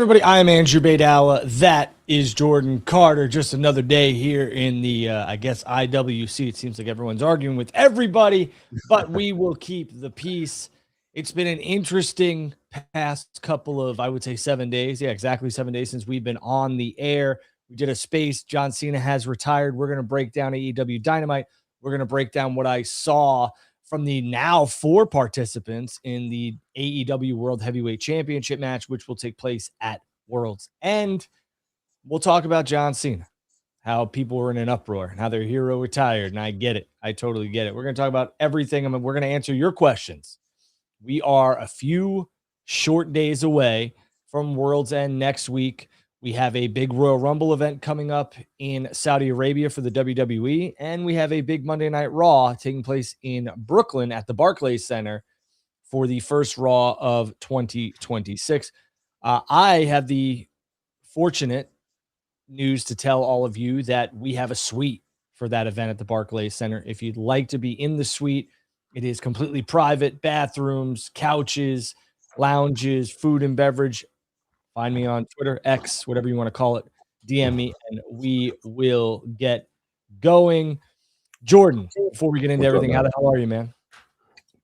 everybody? I am Andrew Baydala. That is Jordan Carter. Just another day here in the, I guess, IWC. It seems like everyone's arguing with everybody, but we will keep the peace. It's been an interesting past couple of, I would say, 7 days. Yeah, exactly 7 days since we've been on the air. We did a space. John Cena has retired. We're going to break down AEW Dynamite. We're going to break down what I saw from the now 4 participants in the AEW World Heavyweight Championship match, which will take place at World's End. We'll talk about John Cena, how people were in an uproar, and how their hero retired. And I get it. I totally get it. We're going to talk about everything. I mean, we're going to answer your questions. We are a few short days away from World's End next week. We have a big Royal Rumble event coming up in Saudi Arabia for the WWE, and we have a big Monday Night Raw taking place in Brooklyn at the Barclays Center for the first Raw of 2026. I have the fortunate news to tell all of you that we have a suite for that event at the Barclays Center. If you'd like to be in the suite, it is completely private, bathrooms, couches, lounges, food and beverage. Find me on Twitter, X, whatever you want to call it. DM me, and we will get going. Jordan, before we get into everything, how the hell are you, man?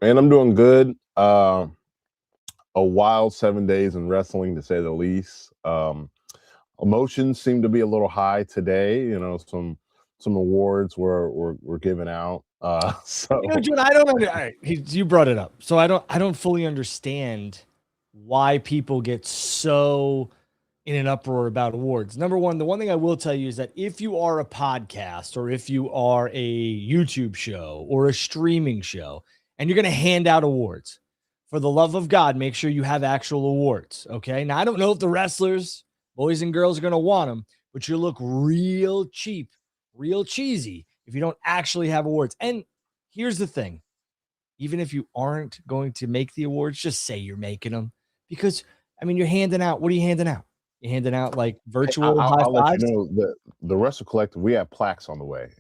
Man, I'm doing good. A wild 7 days in wrestling, to say the least. Emotions seem to be a little high today. You know, some awards were given out. So Jordan, I don't. You brought it up, so I don't fully understand why people get so in an uproar about awards. Number one, the one thing I will tell you is that if you are a podcast or if you are a YouTube show or a streaming show and you're going to hand out awards, for the love of God, make sure you have actual awards. Okay. Now, I don't know if the wrestlers, boys and girls, are going to want them, but you look real cheap, real cheesy if you don't actually have awards. And here's the thing. Even if you aren't going to make the awards, just say you're making them. Because, I mean, you're handing out. What are you handing out? You're handing out like virtual high I'll let fives? you know that the Wrestle Collective, we have plaques on the way.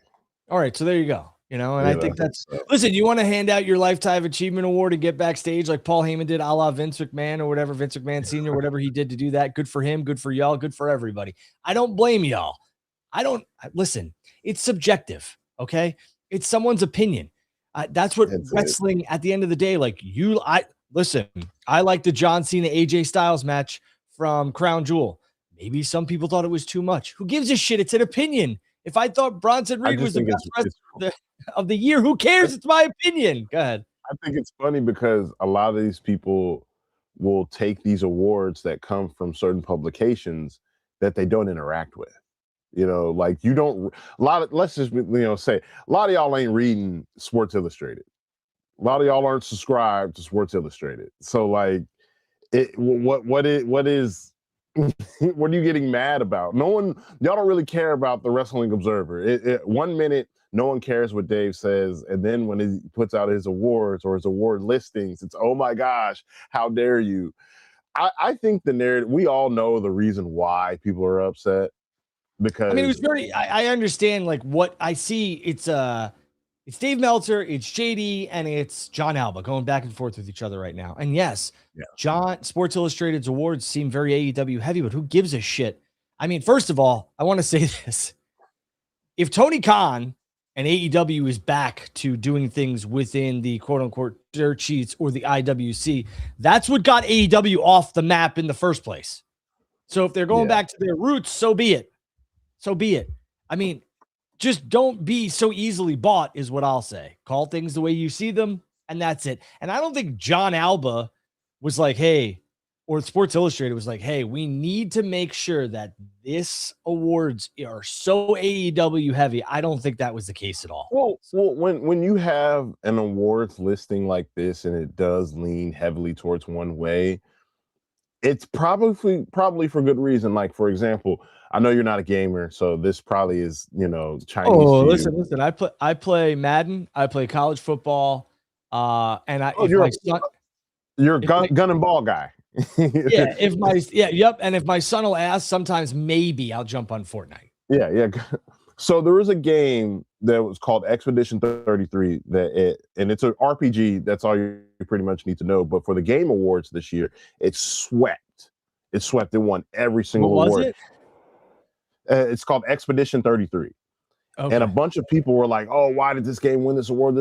All right, so there you go. You know, and I think that's listen, you want to hand out your Lifetime Achievement Award and get backstage like Paul Heyman did, a la Vince McMahon or whatever, Vince McMahon Sr., whatever he did to do that. Good for him, good for y'all, good for everybody. I don't blame y'all. Listen, it's subjective, okay? It's someone's opinion. That's what wrestling at the end of the day, listen, I like the John Cena AJ Styles match from Crown Jewel. Maybe some people thought it was too much. Who gives a shit? It's an opinion. If I thought Bronson Reed was the best wrestler of the year, who cares? It's my opinion. Go ahead. I think it's funny because a lot of these people will take these awards that come from certain publications that they don't interact with. You know, like you don't let's just, say a lot of y'all ain't reading Sports Illustrated. A lot of y'all aren't subscribed to Sports Illustrated. So like what is what are you getting mad about? Y'all don't really care about the Wrestling Observer. 1 minute, no one cares what Dave says. And then when he puts out his awards or his award listings, it's, oh my gosh, how dare you? I think the narrative, we all know the reason why people are upset. Because I mean, it was I understand like what I see. It's Dave Meltzer, it's JD, and it's John Alba going back and forth with each other right now. And yes, Sports Illustrated's awards seem very AEW heavy, but who gives a shit? I mean, first of all, I want to say this. If Tony Khan and AEW is back to doing things within the quote unquote dirt sheets or the IWC, that's what got AEW off the map in the first place. So if they're going back to their roots, so be it. So be it. I mean, just don't be so easily bought is what I'll say. Call things the way you see them, and that's it. And I don't think John Alba was like, hey, or Sports Illustrated was like, hey, we need to make sure that this awards are so AEW heavy. I don't think that was the case at all. Well, when you have an awards listing like this and it does lean heavily towards one way, it's probably for good reason. Like, for example, I know you're not a gamer, so this probably is, Chinese. Oh, listen. I play Madden. I play college football. And you're a gun and ball guy. Yeah. And if my son will ask, sometimes maybe I'll jump on Fortnite. Yeah. So there was a game that was called Expedition 33 and it's an RPG. That's all you pretty much need to know. But for the Game Awards this year, it swept It swept. It won every single What was award. it? It's called Expedition 33. Okay. And a bunch of people were like, "Oh, why did this game win this award?"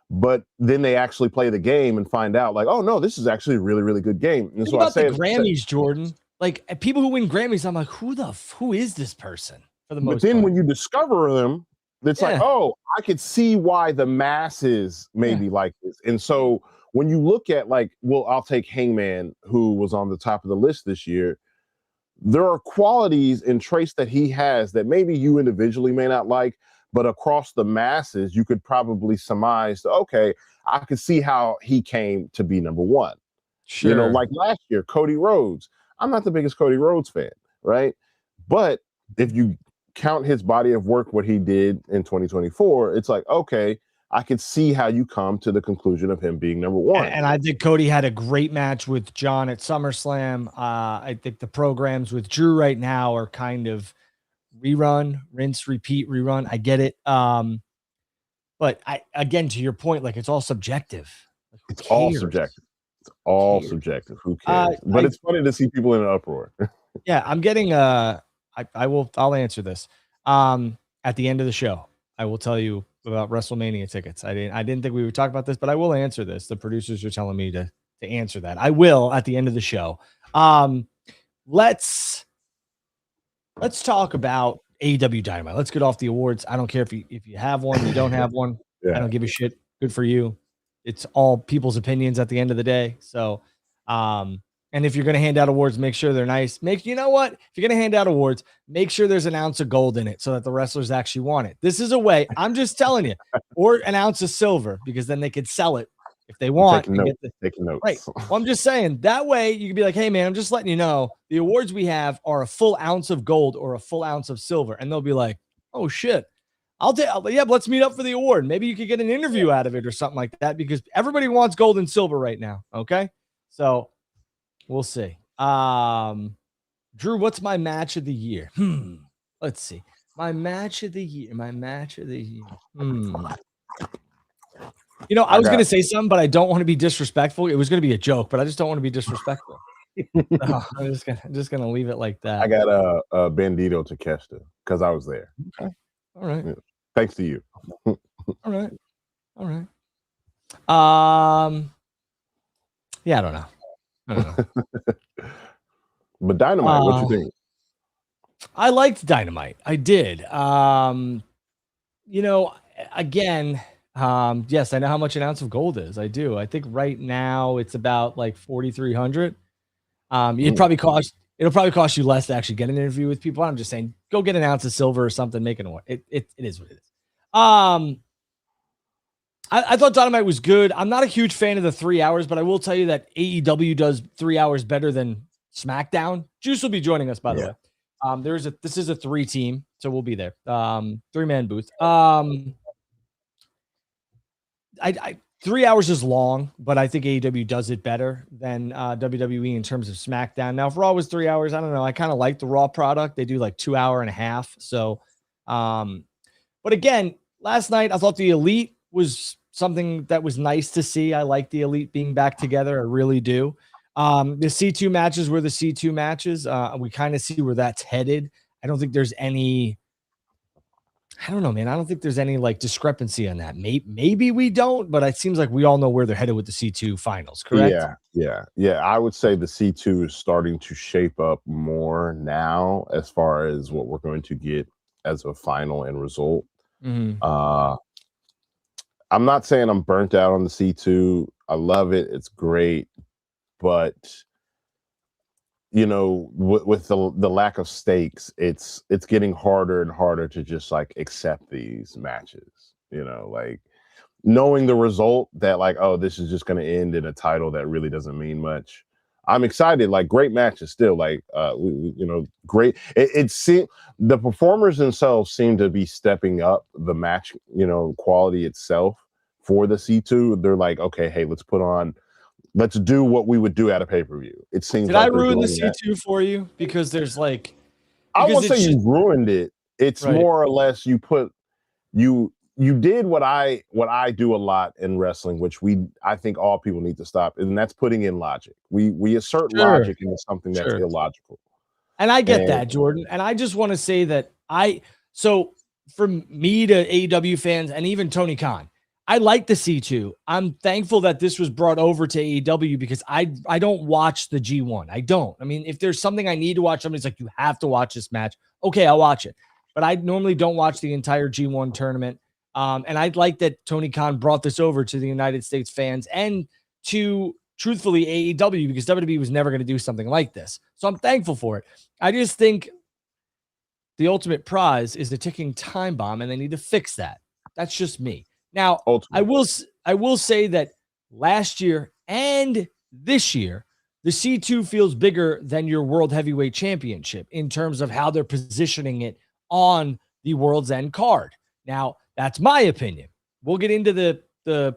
But then they actually play the game and find out, like, "Oh no, this is actually a really, really good game." And Think so I about the say, Grammys, Jordan. Like people who win Grammys, I'm like, who is this person for the but most then part? when you discover them, it's like, Yeah. oh, I could see why the masses maybe like this. And so when you look at like, well, I'll take Hangman, who was on the top of the list this year. There are qualities and traits that he has that maybe you individually may not like, but across the masses, you could probably surmise, okay, I could see how he came to be number one. You know, Sure. like last year, Cody Rhodes. I'm not the biggest Cody Rhodes fan, right? But if you count his body of work, what he did in 2024, it's like, okay, I could see how you come to the conclusion of him being number one. And I think Cody had a great match with John at SummerSlam. I think the programs with Drew right now are kind of rerun, rinse, repeat, rerun. I get it. But again, to your point, like it's all subjective. Like, It's all subjective. It's all subjective. Who cares? But it's funny to see people in an uproar. Yeah, I'm getting I'll answer this. At the end of the show, I will tell you about WrestleMania tickets. I didn't think we would talk about this, but I will answer this. The producers are telling me to answer that. I will at the end of the show. Let's talk about AEW Dynamite. Let's get off the awards. I don't care if you have one, you don't have one. Yeah. I don't give a shit. Good for you. It's all people's opinions at the end of the day. So, and if you're going to hand out awards, make sure they're nice. You know what? If you're going to hand out awards, make sure there's an ounce of gold in it so that the wrestlers actually want it. This is a way. I'm just telling you, or an ounce of silver, because then they could sell it if they want. Taking notes. Right. Well, I'm just saying that way you can be like, hey man, I'm just letting you know the awards we have are a full ounce of gold or a full ounce of silver. And they'll be like, oh shit. Yeah, let's meet up for the award. Maybe you could get an interview out of it or something like that, because everybody wants gold and silver right now. Okay. So we'll see. Drew, what's my match of the year? Let's see. My match of the year. You know, I was going to say something, but I don't want to be disrespectful. It was going to be a joke, but I just don't want to be disrespectful. I'm just going to leave it like that. I got a Bandito to Kesta because I was there. Okay. All right. Yeah. Thanks to you. All right. Yeah, I don't know. But Dynamite, what you think? I liked Dynamite. I did. You know, again, yes, I know how much an ounce of gold is. I do. I think right now it's about like 4,300. It'll probably cost you less to actually get an interview with people. I'm just saying, go get an ounce of silver or something. Make it one. It is what it is. I thought Dynamite was good. I'm not a huge fan of the 3 hours, but I will tell you that AEW does 3 hours better than SmackDown. Juice will be joining us, by the way. This is a 3-team, so we'll be there. 3-man booth. 3 hours is long, but I think AEW does it better than WWE in terms of SmackDown. Now, if Raw was 3 hours, I don't know. I kind of like the Raw product. They do like 2 hour and a half. So, but again, last night I thought the Elite was something that was nice to see. I like the Elite being back together. I really do. The C2 matches were the C2 matches. We kind of see where that's headed. I don't think there's any. I don't know, man. I don't think there's any like discrepancy on that. Maybe we don't, but it seems like we all know where they're headed with the C2 finals, correct? Yeah. I would say the C2 is starting to shape up more now as far as what we're going to get as a final end result. Mm-hmm. I'm not saying I'm burnt out on the C2. I love it. It's great. But you know, with the lack of stakes, it's getting harder and harder to just like accept these matches. You know, like knowing the result that like, oh, this is just going to end in a title that really doesn't mean much. I'm excited. Like great matches still. Like you know, great. It seemed the performers themselves seem to be stepping up the match. You know, quality itself for the C2. They're like, okay, hey, let's do what we would do at a pay-per-view. It seems. Did I ruin the C2 for you? Because there's like, I won't say you ruined it. It's more or less you you did what I do a lot in wrestling, which I think all people need to stop, and that's putting in logic. We assert Sure, logic into something that's sure. illogical. And I get And that, Jordan. And I just want to say that so from me to AEW fans and even Tony Khan, I like the C2. I'm thankful that this was brought over to AEW because I don't watch the G1. I don't. I mean, if there's something I need to watch, somebody's like, you have to watch this match. Okay, I'll watch it. But I normally don't watch the entire G1 tournament. And I'd like that Tony Khan brought this over to the United States fans and to truthfully AEW because WWE was never going to do something like this. So I'm thankful for it. I just think the ultimate prize is the ticking time bomb, and they need to fix that. That's just me. Now, I will say that last year and this year, the C2 feels bigger than your World Heavyweight Championship in terms of how they're positioning it on the World's End card. Now, that's my opinion. We'll get into the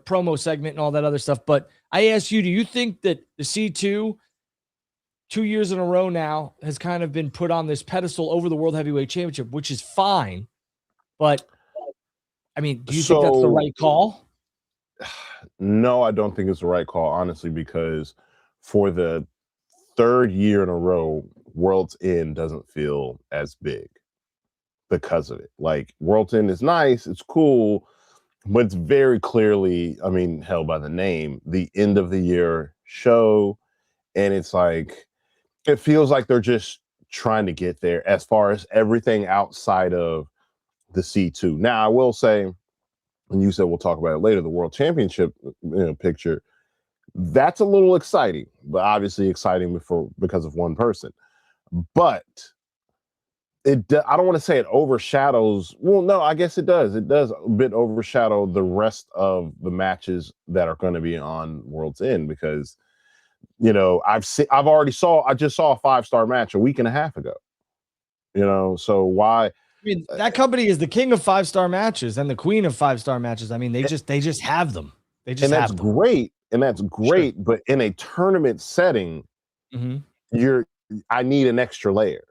promo segment and all that other stuff, but I ask you, do you think that the C2 2 years in a row now has kind of been put on this pedestal over the World Heavyweight Championship, which is fine. But I mean, do you think that's the right call? No, I don't think it's the right call, honestly, because for the third year in a row, World's End doesn't feel as big because of it. Like, World's End is nice, it's cool, but it's very clearly, I mean, hell, by the name, the end of the year show. And it's like, it feels like they're just trying to get there as far as everything outside of the C2. Now, I will say, and you said we'll talk about it later, the World Championship picture, that's a little exciting, but obviously exciting because of one person. But I don't want to say it overshadows. Well, no, I guess it does. It does a bit overshadow the rest of the matches that are going to be on World's End because, I just saw a 5-star match a week and a half ago. So why? I mean, that company is the king of 5-star matches and the queen of 5-star matches. I mean, they just have them. They just have them. Great. And that's great. Sure. But in a tournament setting, I need an extra layer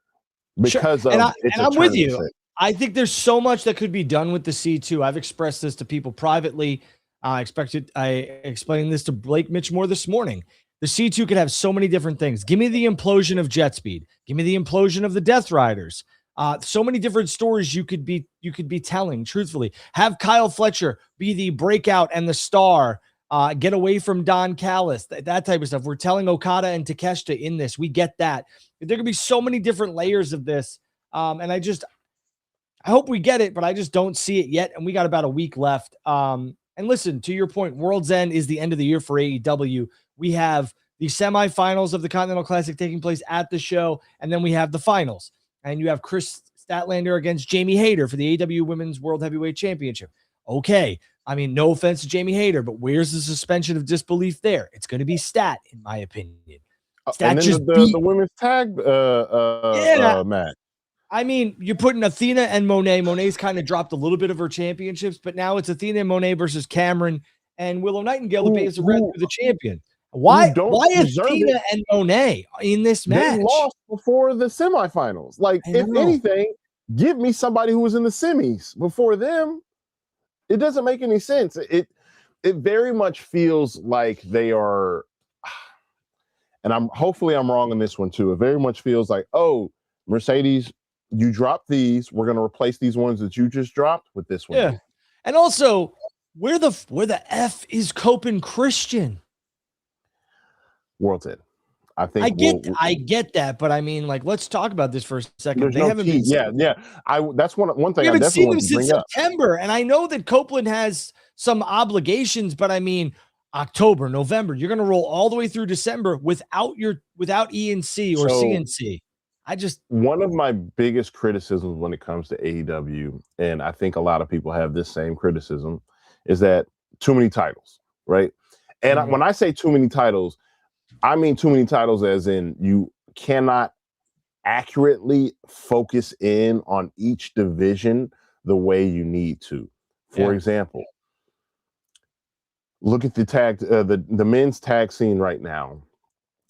because of it's and I'm with you. Setting. I think there's so much that could be done with the C2. I've expressed this to people privately. I explained this to Blake Mitchmore this morning. The C2 could have so many different things. Give me the implosion of Jet Speed. Give me the implosion of the Death Riders. So many different stories you could be telling, truthfully. Have Kyle Fletcher be the breakout and the star. Get away from Don Callis, that type of stuff. We're telling Okada and Takeshita in this. We get that. There could be so many different layers of this. And I hope we get it, but I just don't see it yet. And we got about a week left. And listen, to your point, World's End is the end of the year for AEW. We have the semifinals of the Continental Classic taking place at the show, and then we have the finals. And you have Chris Statlander against Jamie Hayter for the AEW Women's World Heavyweight Championship. Okay, I mean, no offense to Jamie Hayter, but where's the suspension of disbelief there? It's going to be Stat, in my opinion. Stat and then the women's tag match. I mean, you're putting Athena and Monet. Monet's kind of dropped a little bit of her championships, but now it's Athena and Monet versus Cameron and Willow Nightingale, the base of Red, the champion. Why Athena and Monet in this match? They lost before the semifinals. Like, if anything, give me somebody who was in the semis before them. It doesn't make any sense. It very much feels like they are, and hopefully I'm wrong on this one too. It very much feels like, oh, Mercedes, you dropped these. We're going to replace these ones that you just dropped with this one. Yeah, and also where the F is Copen Christian? World's End. I think I get that, but I mean, like, let's talk about this for a second. They haven't been. Yeah. That's one thing. We haven't seen them since September, and I know that Copeland has some obligations, but I mean, October, November, you're going to roll all the way through December without ENC or CNC. One of my biggest criticisms when it comes to AEW, and I think a lot of people have this same criticism, is that too many titles, right? And when I say too many titles, I mean too many titles as in you cannot accurately focus in on each division the way you need to. For example, look at the men's tag scene right now.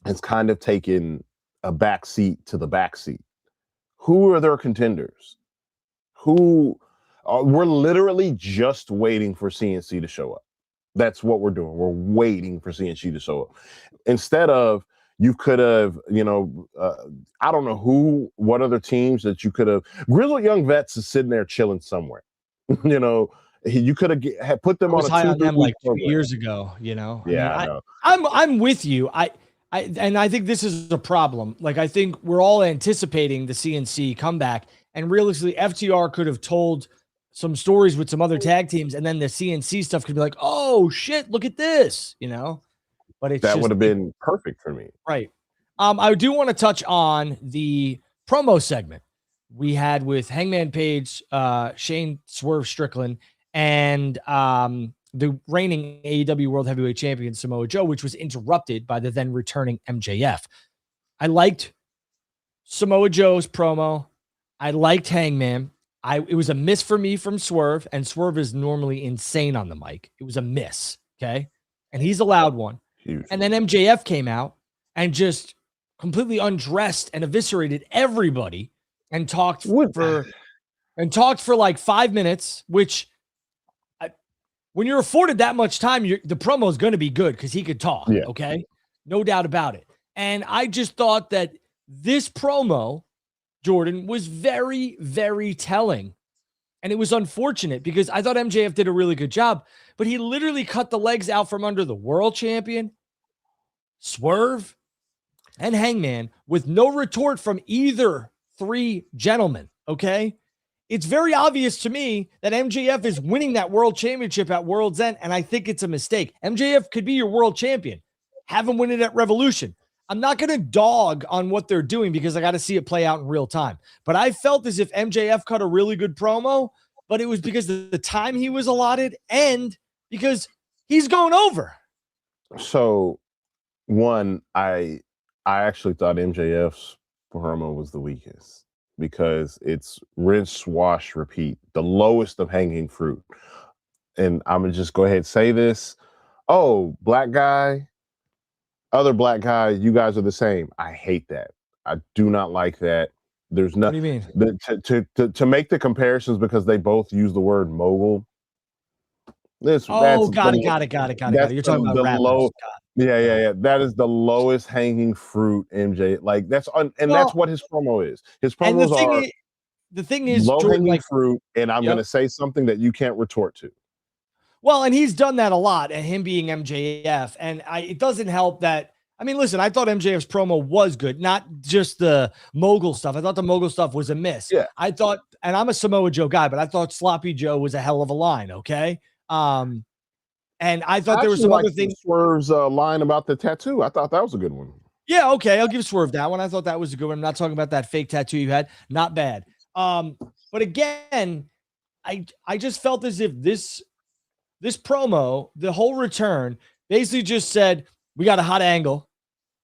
It's kind of taken a backseat to the backseat. Who are their contenders? Who We're literally just waiting for CNC to show up. That's what we're doing. We're waiting for CNC to show up. Instead of, you could have, I don't know what other teams that you could have. Grizzled Young Vets is sitting there chilling somewhere. You could have put them I was on a high on them like 2 program. years ago. I Yeah, mean, I know. I'm with you. I think this is a problem. Like, I think we're all anticipating the CNC comeback, and realistically, FTR could have told some stories with some other tag teams, and then the CNC stuff could be like, oh shit, look at this, But it's that would have been perfect for me. Right. I do want to touch on the promo segment we had with Hangman Page, Shane Swerve Strickland, and the reigning AEW World Heavyweight Champion Samoa Joe, which was interrupted by the then returning MJF. I liked Samoa Joe's promo. I liked Hangman. It was a miss for me from Swerve, and Swerve is normally insane on the mic. It was a miss, okay? And he's a loud one. Huge. And then MJF came out and just completely undressed and eviscerated everybody and talked for like 5 minutes, which when you're afforded that much time, the promo is going to be good because he could talk. Yeah. Okay. No doubt about it. And I just thought that this promo, Jordan, was very, very telling. And it was unfortunate because I thought MJF did a really good job, but he literally cut the legs out from under the world champion, Swerve, and Hangman with no retort from either three gentlemen. Okay. It's very obvious to me that MJF is winning that world championship at World's End, and I think it's a mistake. MJF could be your world champion. Have him win it at Revolution. I'm not going to dog on what they're doing because I got to see it play out in real time. But I felt as if MJF cut a really good promo, but it was because of the time he was allotted and because he's going over. So, one, I actually thought MJF's promo was the weakest, because it's rinse, wash, repeat, the lowest of hanging fruit. And I'm going to just go ahead and say this. Oh, black guy, other black guy, you guys are the same. I hate that. I do not like that. There's nothing. What do you mean? To make the comparisons because they both use the word mogul. Got it. You're talking about rappers. Yeah. That is the lowest hanging fruit, MJ. Like that's what his promo is. His promos are the thing is low hanging fruit, and I'm going to say something that you can't retort to. Well, and he's done that a lot, and him being MJF, and it doesn't help that. I mean, listen, I thought MJF's promo was good, not just the mogul stuff. I thought the mogul stuff was a miss. Yeah. I thought, and I'm a Samoa Joe guy, but I thought Sloppy Joe was a hell of a line. Okay. And I thought there was some other things. Swerve's line about the tattoo. I thought that was a good one. Yeah, okay. I'll give Swerve that one. I thought that was a good one. I'm not talking about that fake tattoo you had. Not bad. But again, I just felt as if this promo, the whole return, basically just said, we got a hot angle.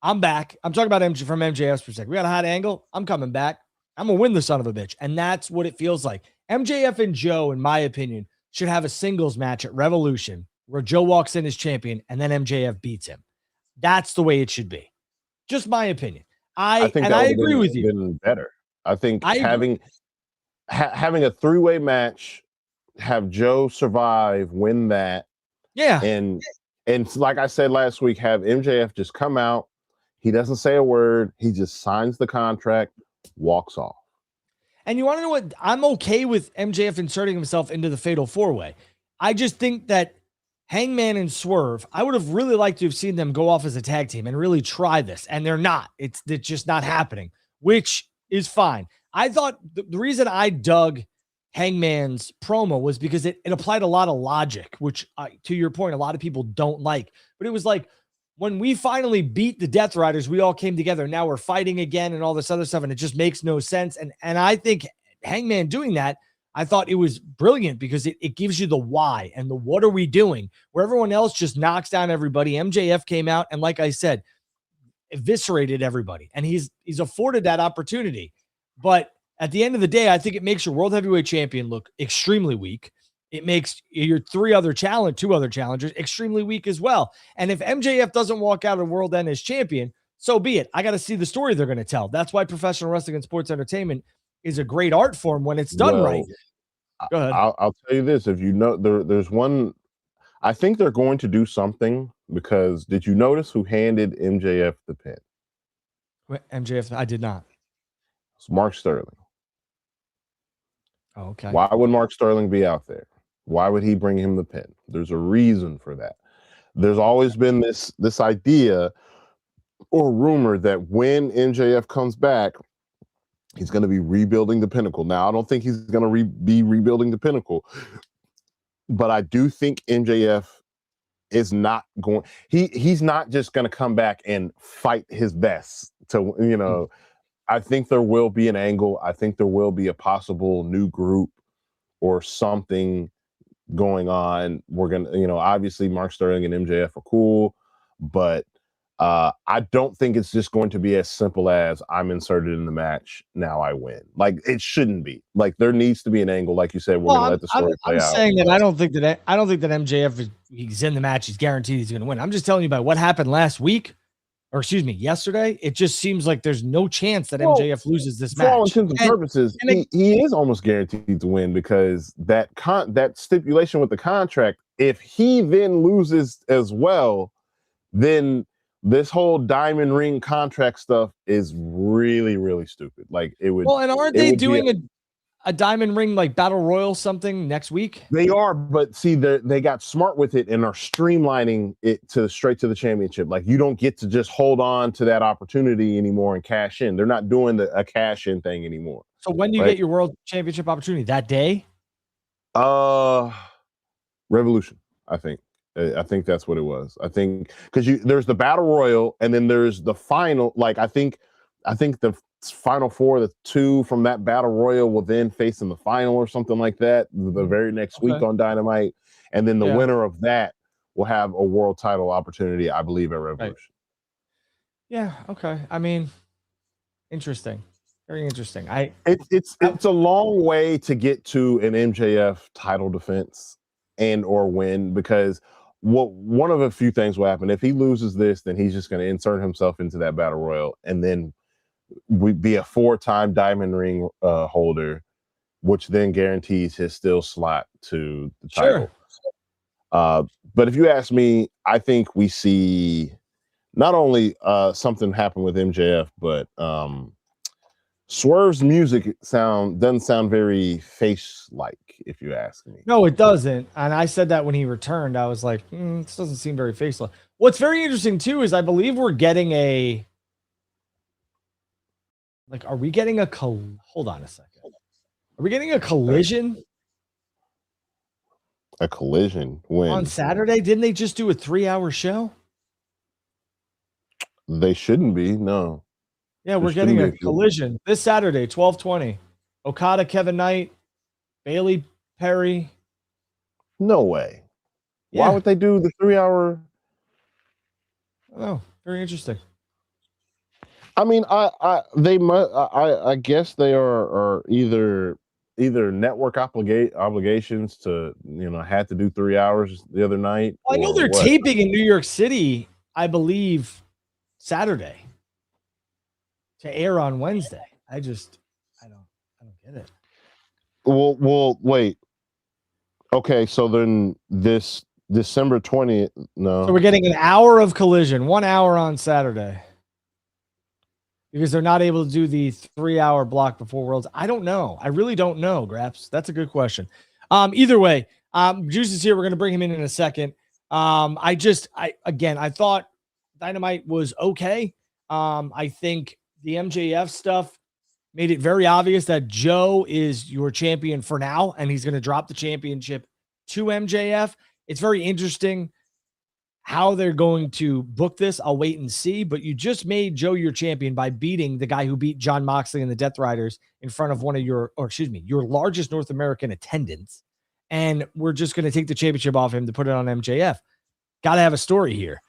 I'm back. I'm talking about MJ from MJF's perspective. We got a hot angle. I'm coming back. I'm going to win the son of a bitch. And that's what it feels like. MJF and Joe, in my opinion, should have a singles match at Revolution where Joe walks in as champion and then MJF beats him. That's the way it should be. Just my opinion. I agree with you. Been better. I think having a three-way match, have Joe survive, win that. Yeah. And like I said last week, have MJF just come out. He doesn't say a word. He just signs the contract, walks off. And you want to know what? I'm okay with MJF inserting himself into the Fatal 4-Way. I just think that Hangman and Swerve, I would have really liked to have seen them go off as a tag team and really try this. And they're not. It's just not happening, which is fine. I thought the reason I dug Hangman's promo was because it applied a lot of logic, which to your point, a lot of people don't like. But it was like, when we finally beat the Death Riders, we all came together. Now we're fighting again and all this other stuff, and it just makes no sense. And I think Hangman doing that, I thought it was brilliant because it gives you the why and the what are we doing, where everyone else just knocks down everybody. MJF came out and, like I said, eviscerated everybody, and he's afforded that opportunity. But at the end of the day, I think it makes your World Heavyweight Champion look extremely weak. It makes your two other challengers extremely weak as well. And if MJF doesn't walk out of World End as champion, so be it. I got to see the story they're going to tell. That's why professional wrestling and sports entertainment is a great art form when it's done right. Go ahead. I'll tell you this: if you know, there's one. I think they're going to do something because did you notice who handed MJF the pin? MJF, I did not. It's Mark Sterling. Oh, okay. Why would Mark Sterling be out there? Why would he bring him the pin? There's a reason for that. There's always been this idea or rumor that when MJF comes back, he's going to be rebuilding the Pinnacle. Now, I don't think he's going to be rebuilding the Pinnacle, but I do think MJF is not going. He's not just going to come back and fight his best to, you know. I think there will be an angle. I think there will be a possible new group or something going on. We're gonna, obviously Mark Sterling and MJF are cool, but I don't think it's just going to be as simple as I'm inserted in the match, now I win. Like it shouldn't be. Like there needs to be an angle, like you said. We're gonna let the story play out. I'm saying that I don't think that MJF he's in the match. He's guaranteed he's going to win. I'm just telling you about what happened last week, or excuse me, yesterday. It just seems like there's no chance that MJF loses this match. For all intents and purposes, he is almost guaranteed to win because that stipulation with the contract. If he then loses as well, then this whole diamond ring contract stuff is really, really stupid. Like it would. Well, and aren't they doing a diamond ring like battle royal something next week? They are, but see, they got smart with it and are streamlining it straight to the championship. Like you don't get to just hold on to that opportunity anymore and cash in. They're not doing a cash in thing anymore. So when do you get your world championship opportunity? That day? Revolution, I think. I think that's what it was. I think because there's the battle royal and then there's the final. Like I think the final four, the two from that battle royal will then face in the final or something like that the very next week on Dynamite, and then the winner of that will have a world title opportunity, I believe, at Revolution. Right. Yeah. Okay. I mean, interesting. Very interesting. It's a long way to get to an MJF title defense and or win because one of a few things will happen. If he loses this, then he's just going to insert himself into that battle royal and then would be a 4-time diamond ring holder, which then guarantees his still slot to the title. But if you ask me, I think we see not only something happen with MJF, but Swerve's music doesn't sound very face-like, if you ask me. No, it doesn't. And I said that when he returned. I was like, this doesn't seem very face-like. What's very interesting, too, is I believe we're getting are we getting hold on a second. Are we getting a collision? A collision? When? On Saturday? Didn't they just do a 3-hour show? They shouldn't be, no. Yeah, we're getting a collision this Saturday, 12:20. Okada, Kevin Knight, Bailey, Perry. No way. Yeah. Why would they do the 3-hour? Oh, very interesting. I mean, I guess they are either network obligations to had to do 3 hours the other night. Well, I know they're taping in New York City, I believe, Saturday to air on Wednesday. I don't get it. Well, wait. Okay, so then this December 20th, no. So we're getting an hour of collision, 1 hour on Saturday. Because they're not able to do the 3-hour block before Worlds. I don't know. I really don't know, Graps. That's a good question. Either way, Juice is here. We're going to bring him in a second. I thought Dynamite was okay. I think the MJF stuff made it very obvious that Joe is your champion for now, and he's going to drop the championship to MJF. It's very interesting how they're going to book this. I'll wait and see, but you just made Joe your champion by beating the guy who beat Jon Moxley and the Death Riders in front of your largest North American attendance. And we're just going to take the championship off him to put it on MJF. Got to have a story here.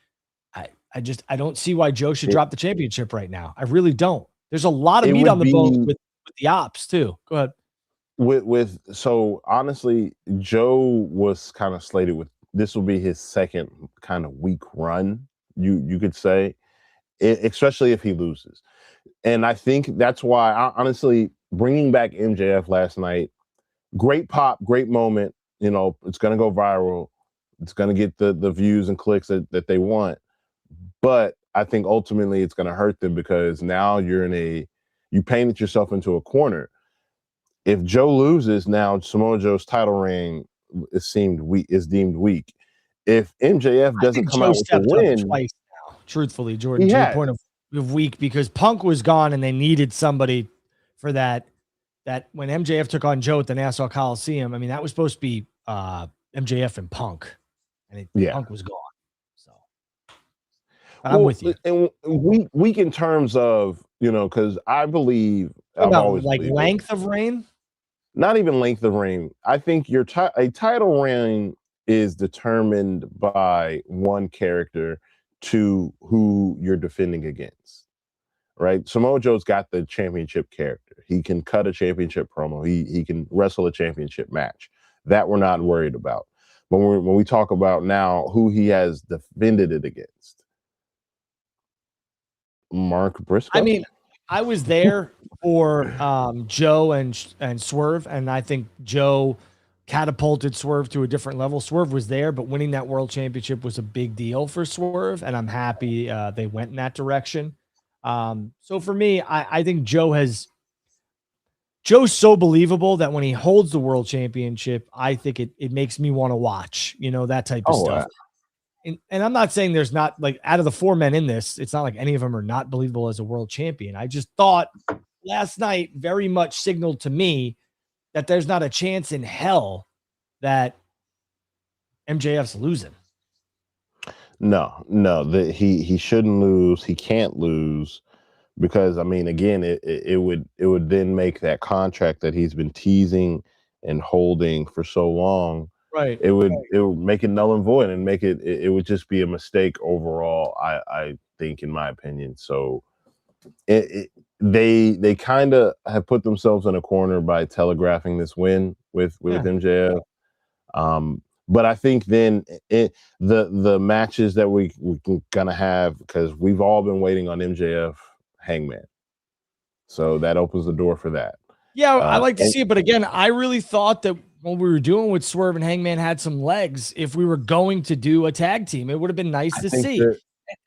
I don't see why Joe should drop the championship right now. I really don't. There's a lot of meat on the bone with the ops too. Go ahead. So honestly, Joe was kind of slated with, this will be his second kind of weak run, you could say, especially if he loses. And I think that's why, honestly, bringing back MJF last night great pop, great moment. You know, it's going to go viral. It's going to get the views and clicks that they want. But I think ultimately it's going to hurt them because now you painted yourself into a corner. If Joe loses, now Samoa Joe's title reign is deemed weak. If MJF I doesn't think come Joe out with the stepped up win, twice now, truthfully, Jordan, he to your has. point of weak, because Punk was gone and they needed somebody for that when MJF took on Joe at the Nassau Coliseum. I mean, that was supposed to be MJF and Punk, and Yeah. Punk was gone. So, but I'm Well, with you. and weak in terms of, you know, because I've What about always like believed it. length of reign? Not even length of reign. I think a title reign is determined by one character to who you're defending against. Right? Samoa Joe's got the championship character. He can cut a championship promo. He can wrestle a championship match. That we're not worried about. But when we talk about now who he has defended it against, Mark Briscoe. I mean, I was there for Joe and Swerve, and I think Joe catapulted Swerve to a different level. Swerve was there, but winning that world championship was a big deal for Swerve, and I'm happy they went in that direction. So for me, I think Joe's so believable that when he holds the world championship, I think it makes me want to watch, that type of stuff. And I'm not saying there's not, like, out of the 4 men in this, it's not like any of them are not believable as a world champion. I just thought last night very much signaled to me that there's not a chance in hell that MJF's losing. No, he shouldn't lose. He can't lose because, I mean, again, it would then make that contract that he's been teasing and holding for so long. Right. It would make it null and void and make it would just be a mistake overall. I think, in my opinion. So they kind of have put themselves in a corner by telegraphing this win with MJF. But I think then the matches that we're gonna have, because we've all been waiting on MJF Hangman, so that opens the door for that. Yeah, I like to see it, but again, I really thought that what we were doing with Swerve and Hangman had some legs. If we were going to do a tag team, it would have been nice to see.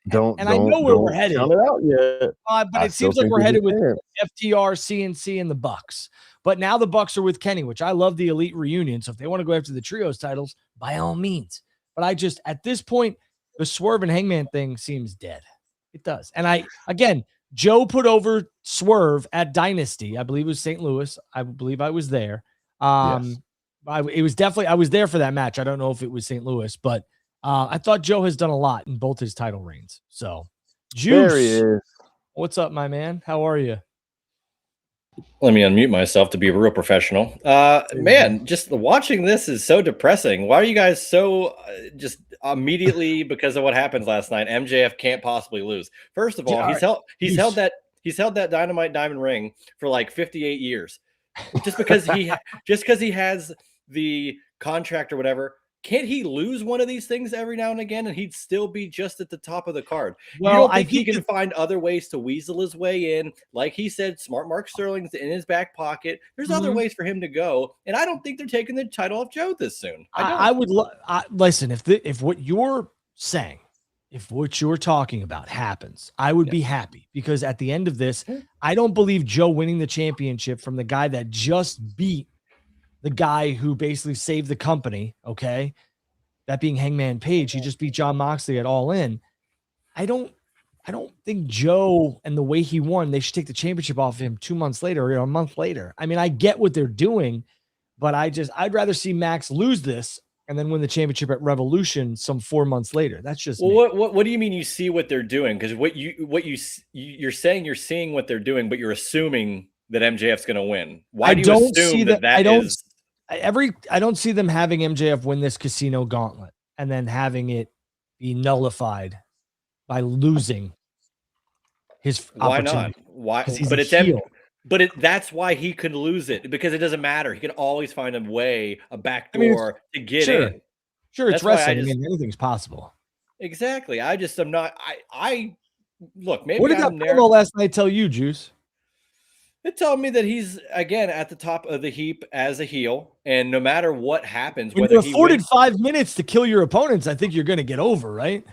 Don't I know where we're headed. count it out yet. But it seems like we're headed with FTR, CNC, and the Bucks. But now the Bucks are with Kenny, which I love the Elite reunion. So if they want to go after the trios titles, by all means. But I just, at this point, the Swerve and Hangman thing seems dead. It does. And again, Joe put over Swerve at Dynasty. I believe it was St. Louis. I believe I was there. Yes. It was definitely, I was there for that match. I don't know if it was St. Louis, but I thought Joe has done a lot in both his title reigns. So, Juice, there he is. What's up, my man? How are you? Let me unmute myself to be a real professional. Man, just watching this is so depressing. Why are you guys so just immediately because of what happened last night? MJF can't possibly lose. First of all, he's held that Dynamite Diamond ring for like 58 years. Just because he has the contract or whatever. Can't he lose one of these things every now and again and he'd still be just at the top of the card? Well, you don't think he can find other ways to weasel his way in? Like he said, smart Mark Sterling's in his back pocket. There's other ways for him to go. And I don't think they're taking the title off Joe this soon. I would listen, if what you're saying, if what you're talking about happens, I would be happy, because at the end of this, I don't believe Joe winning the championship from the guy that just beat the guy who basically saved the company, okay? That being Hangman Page. He just beat Jon Moxley at All In. I don't think Joe and the way he won, they should take the championship off of him 2 months later or a month later. I mean, I get what they're doing, but I'd rather see Max lose this and then win the championship at Revolution some 4 months later. That's just me. What do you mean you see what they're doing? Because you're saying you're seeing what they're doing, but you're assuming that MJF's going to win. Why do you assume that is? I don't see them having MJF win this casino gauntlet and then having it be nullified by losing his opportunity. Why not? Why? That's why he could lose it, because it doesn't matter. He can always find a way, a back door to get in. Sure, it's wrestling. I mean, anything's possible. Exactly. I am not. I look. Maybe what did that promo last night tell you, Juice? It told me that he's again at the top of the heap as a heel, and no matter what happens, When whether you're he afforded wins, 5 minutes to kill your opponents, I think you're going to get over, right?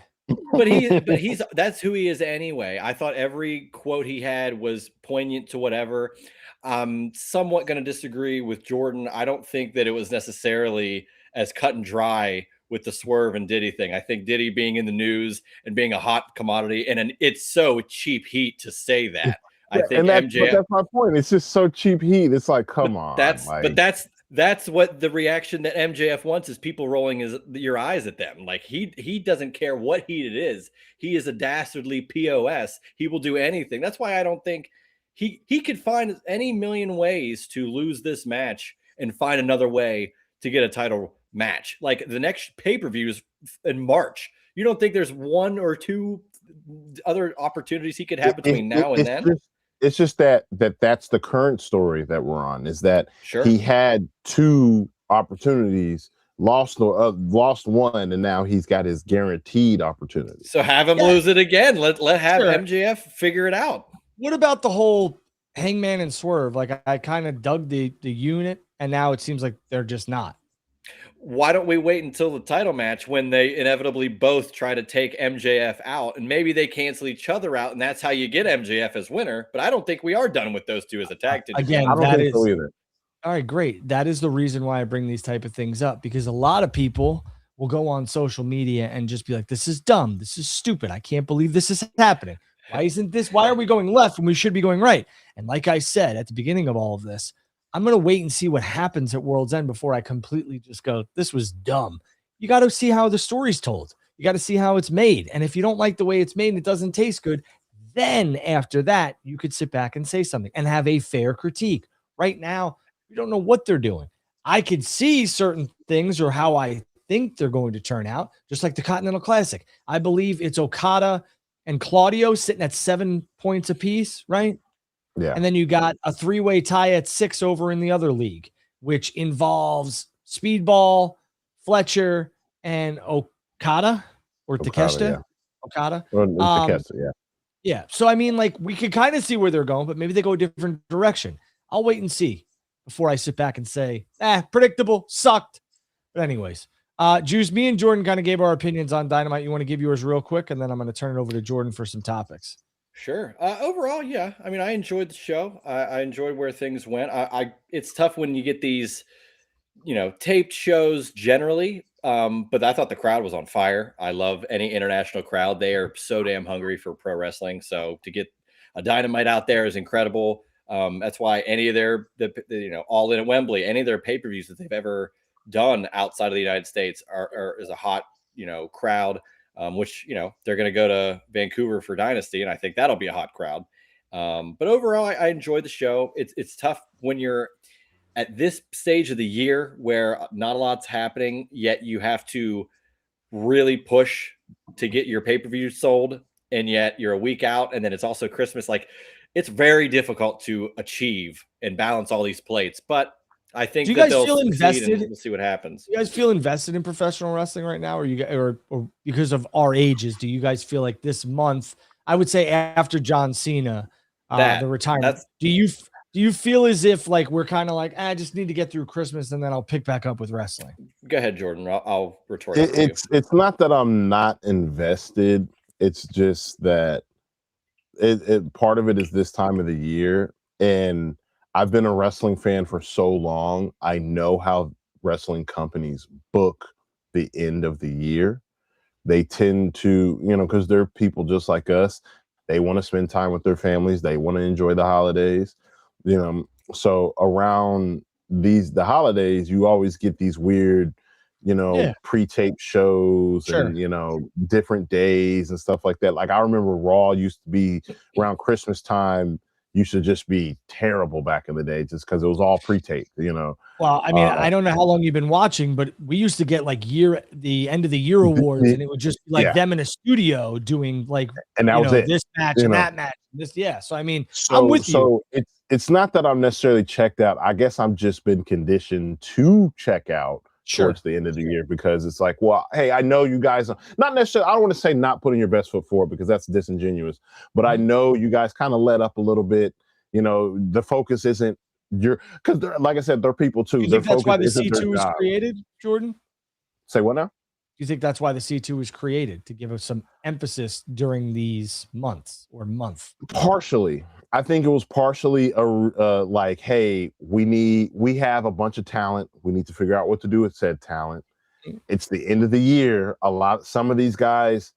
but he's that's who he is anyway. I thought every quote he had was poignant to whatever. I'm somewhat going to disagree with Jordan. I don't think that it was necessarily as cut and dry with the Swerve and Diddy thing. I think Diddy being in the news and being a hot commodity, and it's so cheap heat to say that. I Yeah, think and but MJF. that's my point. It's just so cheap heat. It's like, come on, But that's what the reaction that MJF wants is people rolling your eyes at them. Like he doesn't care what heat it is. He is a dastardly POS. He will do anything. That's why I don't think he could find any million ways to lose this match and find another way to get a title match. Like the next pay-per-view is in March. You don't think there's one or two other opportunities he could have between now and then? It's just that's the current story that we're on, is that Sure. he had 2 opportunities, lost one, and now he's got his guaranteed opportunity. So have him lose it again. Let have MJF figure it out. What about the whole Hangman and Swerve? Like I kind of dug the unit, and now it seems like they're just not. Why don't we wait until the title match when they inevitably both try to take MJF out, and maybe they cancel each other out, and that's how you get MJF as winner? But I don't think we are done with those two as a tag team. Again, I don't think so either. All right, great. That is the reason why I bring these type of things up, because a lot of people will go on social media and just be like, this is dumb. This is stupid. I can't believe this is happening. Why are we going left when we should be going right? And like I said at the beginning of all of this, I'm going to wait and see what happens at World's End before I completely just go, this was dumb. You got to see how the story's told. You got to see how it's made. And if you don't like the way it's made and it doesn't taste good, then after that, you could sit back and say something and have a fair critique. Right now, we don't know what they're doing. I could see certain things or how I think they're going to turn out, just like the Continental Classic. I believe it's Okada and Claudio sitting at 7 points apiece, right? Yeah. And then you got a 3-way tie at 6 over in the other league, which involves Speedball, Fletcher, and Okada or Takeshita. Yeah. Okada. Takeshita, yeah. Yeah. So, I mean, like, we could kind of see where they're going, but maybe they go a different direction. I'll wait and see before I sit back and say, predictable, sucked. But anyways, Juice, me and Jordan kind of gave our opinions on Dynamite. You want to give yours real quick, and then I'm going to turn it over to Jordan for some topics. Sure. Overall, yeah. I mean, I enjoyed the show. I enjoyed where things went. It's tough when you get these, taped shows generally. But I thought the crowd was on fire. I love any international crowd. They are so damn hungry for pro wrestling. So to get a Dynamite out there is incredible. That's why any of All In at Wembley, any of their pay-per-views that they've ever done outside of the United States is a hot, crowd. Which they're going to go to Vancouver for Dynasty, and I think that'll be a hot crowd. But overall, I enjoyed the show. It's tough when you're at this stage of the year where not a lot's happening, yet you have to really push to get your pay-per-view sold, and yet you're a week out, and then it's also Christmas. Like, it's very difficult to achieve and balance all these plates, but I think do you guys feel invested? We'll see what happens. Do you guys feel invested in professional wrestling right now, or because of our ages? Do you guys feel like this month? I would say after John Cena, the retirement. Do you feel as if like we're kind of like I just need to get through Christmas and then I'll pick back up with wrestling? Go ahead, Jordan. I'll retort. It's not that I'm not invested. It's just that part of it is this time of the year, and I've been a wrestling fan for so long. I know how wrestling companies book the end of the year. They tend to, because they're people just like us. They want to spend time with their families. They want to enjoy the holidays. So around the holidays, you always get these weird, pre-tape shows and, different days and stuff like that. Like I remember Raw used to be around Christmas time. Used to just be terrible back in the day just because it was all pre-taped, Well, I mean, I don't know how long you've been watching, but we used to get like the end of the year awards, and it would just be like them in a studio doing like, and that was it. This match and that match. So I mean, I'm with you. So it's not that I'm necessarily checked out. I guess I'm just been conditioned to check out towards the end of the year because it's like, well, hey, I know you guys are not necessarily, I don't want to say not putting your best foot forward because that's disingenuous, but I know you guys kind of let up a little bit You know, the focus isn't because like I said, they're people too. Do you Their think that's why focus the isn't their C2 was job. created, Jordan? Say what now? Do you think that's why the C2 was created, to give us some emphasis during these months or month? Partially. I think it was partially like, hey, we have a bunch of talent. We need to figure out what to do with said talent. It's the end of the year. Some of these guys,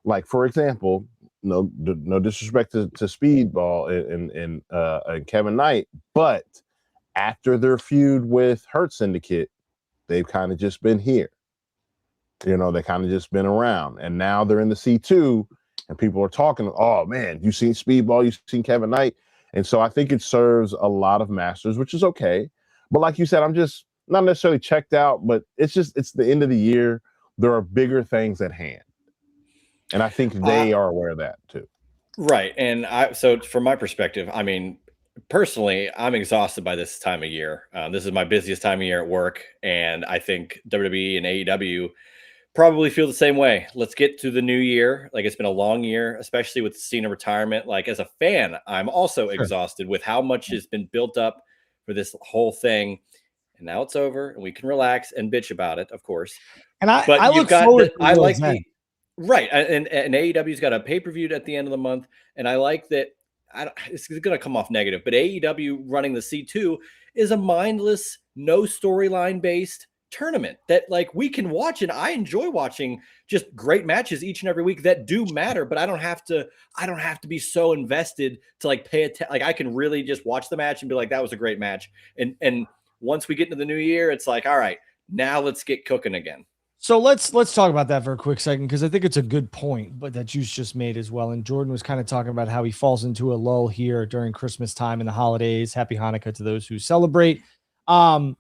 like for example, no disrespect to Speedball and Kevin Knight, but after their feud with Hurt Syndicate, they've kind of just been here. You know, they kind of just been around, and now they're in the C2, and people are talking. Oh man, you seen Speedball? You seen Kevin Knight? And so I think it serves a lot of masters, which is okay. But like you said, I'm just not necessarily checked out, but it's the end of the year. There are bigger things at hand, and I think they are aware of that too. Right, and so from my perspective, I mean, personally, I'm exhausted by this time of year. This is my busiest time of year at work, and I think WWE and AEW probably feel the same way. Let's get to the new year. Like, it's been a long year, especially with Cena retirement. Like, as a fan, I'm also exhausted with how much has been built up for this whole thing. And now it's over, and we can relax and bitch about it, of course. And I look forward to I like the right. And AEW's got a pay-per-view at the end of the month. And I like that. It's going to come off negative, but AEW running the C2 is a mindless, no storyline based tournament that like we can watch, and I enjoy watching just great matches each and every week that do matter, but I don't have to be so invested to like pay attention. Like, I can really just watch the match and be like, that was a great match. And once we get into the new year, it's like, all right, now let's get cooking again. So let's talk about that for a quick second, because I think it's a good point, but that Juice just made as well. And Jordan was kind of talking about how he falls into a lull here during Christmas time and the holidays. Happy Hanukkah to those who celebrate. I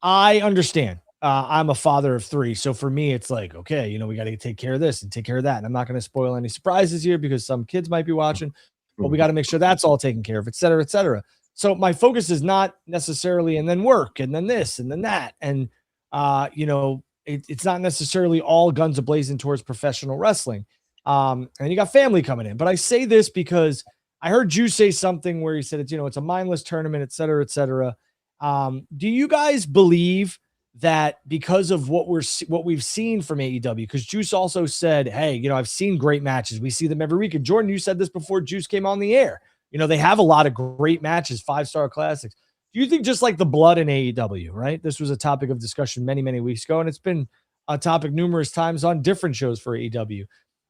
understand. I'm a father of 3. So for me, it's like, okay, you know, we got to take care of this and take care of that. And I'm not going to spoil any surprises here because some kids might be watching, but we got to make sure that's all taken care of, et cetera, et cetera. So my focus is not necessarily, and then work, and then this, and then that. And, you know, it's not necessarily all guns ablazing towards professional wrestling. And you got family coming in, but I say this because I heard Juice say something where he said it's, you know, it's a mindless tournament, et cetera, et cetera. Do you guys believe that because of what we've seen from AEW, because Juice also said, hey, you know, I've seen great matches. We see them every week. And Jordan, you said this before Juice came on the air. You know, they have a lot of great matches, 5-star classics. Do you think just like the blood in AEW, right? This was a topic of discussion many, many weeks ago, and it's been a topic numerous times on different shows for AEW.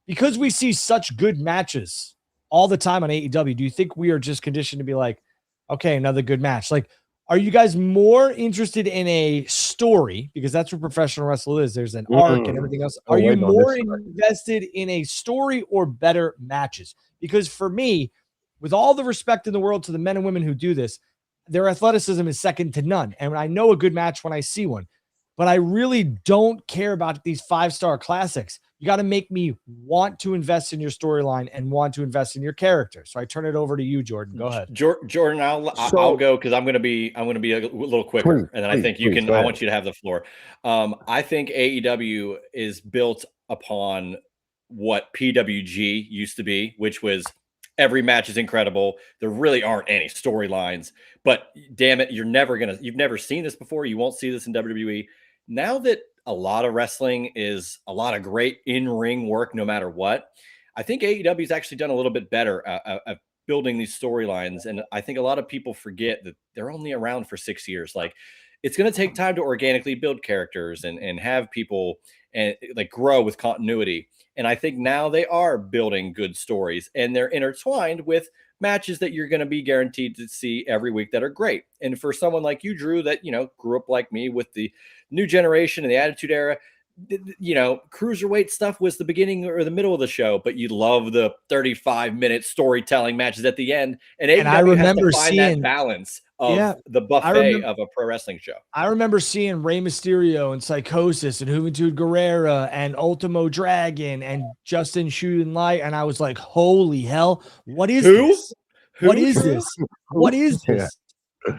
Because we see such good matches all the time on AEW, do you think we are just conditioned to be like, okay, another good match? Like, are you guys more interested in a story? Because that's what professional wrestling is. There's an arc and everything else. Are you more invested in a story or better matches? Because for me, with all the respect in the world to the men and women who do this, their athleticism is second to none. And I know a good match when I see one, but I really don't care about these 5-star classics. You got to make me want to invest in your storyline and want to invest in your character. So I turn it over to you, Jordan. Go ahead. Jordan, I'll go because I'm going to be a little quicker, and then I think you can. I want you to have the floor. I think AEW is built upon what PWG used to be, which was every match is incredible. There really aren't any storylines, but damn it, you've never seen this before. You won't see this in WWE. Now that a lot of wrestling is a lot of great in-ring work, no matter what, I think AEW has actually done a little bit better at building these storylines. And I think a lot of people forget that they're only around for 6 years. Like, it's going to take time to organically build characters and have people and like grow with continuity. And I think now they are building good stories, and they're intertwined with matches that you're going to be guaranteed to see every week that are great. And for someone like you, Drew, that, you know, grew up like me with the new generation and the Attitude Era, you know, cruiserweight stuff was the beginning or the middle of the show, but you love the 35-minute storytelling matches at the end. And I remember seeing that balance of the buffet of a pro wrestling show. I remember seeing Rey Mysterio and Psychosis and Juventud Guerrera and Ultimo Dragon and Justin Shooting Light, and I was like, holy hell, what is this? What is this? What is this?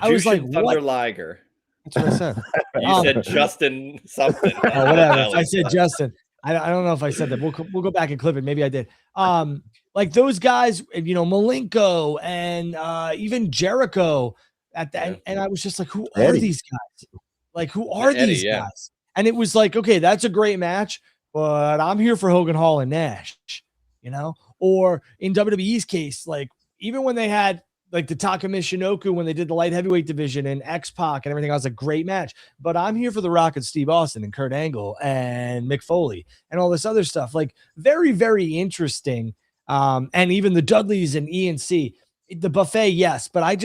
I was like, Thunder Liger. That's what I said. You said Justin something. Whatever. I said Justin. I don't know if I said that. We'll go back and clip it. Maybe I did. Like those guys, Malenko and even Jericho at that, Yeah. and I was just like, who are Eddie. these guys? Like, who are Eddie, these yeah. guys? And it was like, okay, that's a great match, but I'm here for Hogan, Hall, and Nash, Or in WWE's case, like even when they had like the Taka Michinoku when they did the light heavyweight division and X-Pac and everything, I was a great match. But I'm here for The Rock and Steve Austin and Kurt Angle and Mick Foley and all this other stuff. Like very, very interesting. And even the Dudleys and ENC, the buffet, yes, but I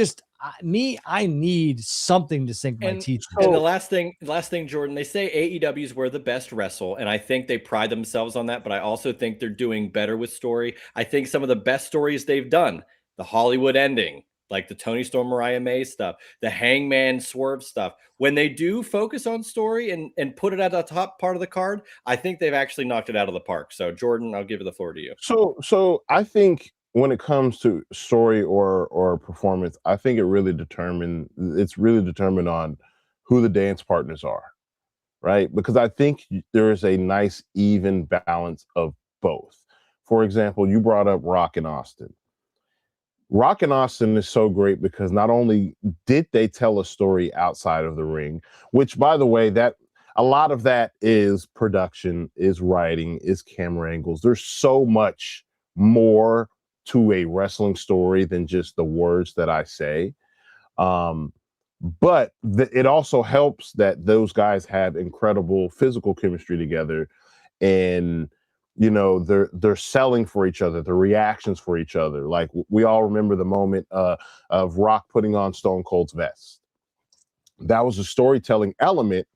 need something to sink my teeth into. And the last thing, Jordan, they say AEW is where the best wrestle, and I think they pride themselves on that, but I also think they're doing better with story. I think some of the best stories they've done, the Hollywood ending, like the Tony Storm, Mariah May stuff, the Hangman Swerve stuff, when they do focus on story and put it at the top part of the card, I think they've actually knocked it out of the park. So, Jordan, I'll give the floor to you. So I think when it comes to story or performance, I think it's really determined on who the dance partners are, right? Because I think there is a nice even balance of both. For example, you brought up Rock and Austin. Rock and Austin is so great because not only did they tell a story outside of the ring, which, by the way, that a lot of that is production, is writing, is camera angles. There's so much more to a wrestling story than just the words that I say. But it also helps that those guys have incredible physical chemistry together, and they're selling for each other, the reactions for each other. Like we all remember the moment of Rock putting on Stone Cold's vest. That was a storytelling element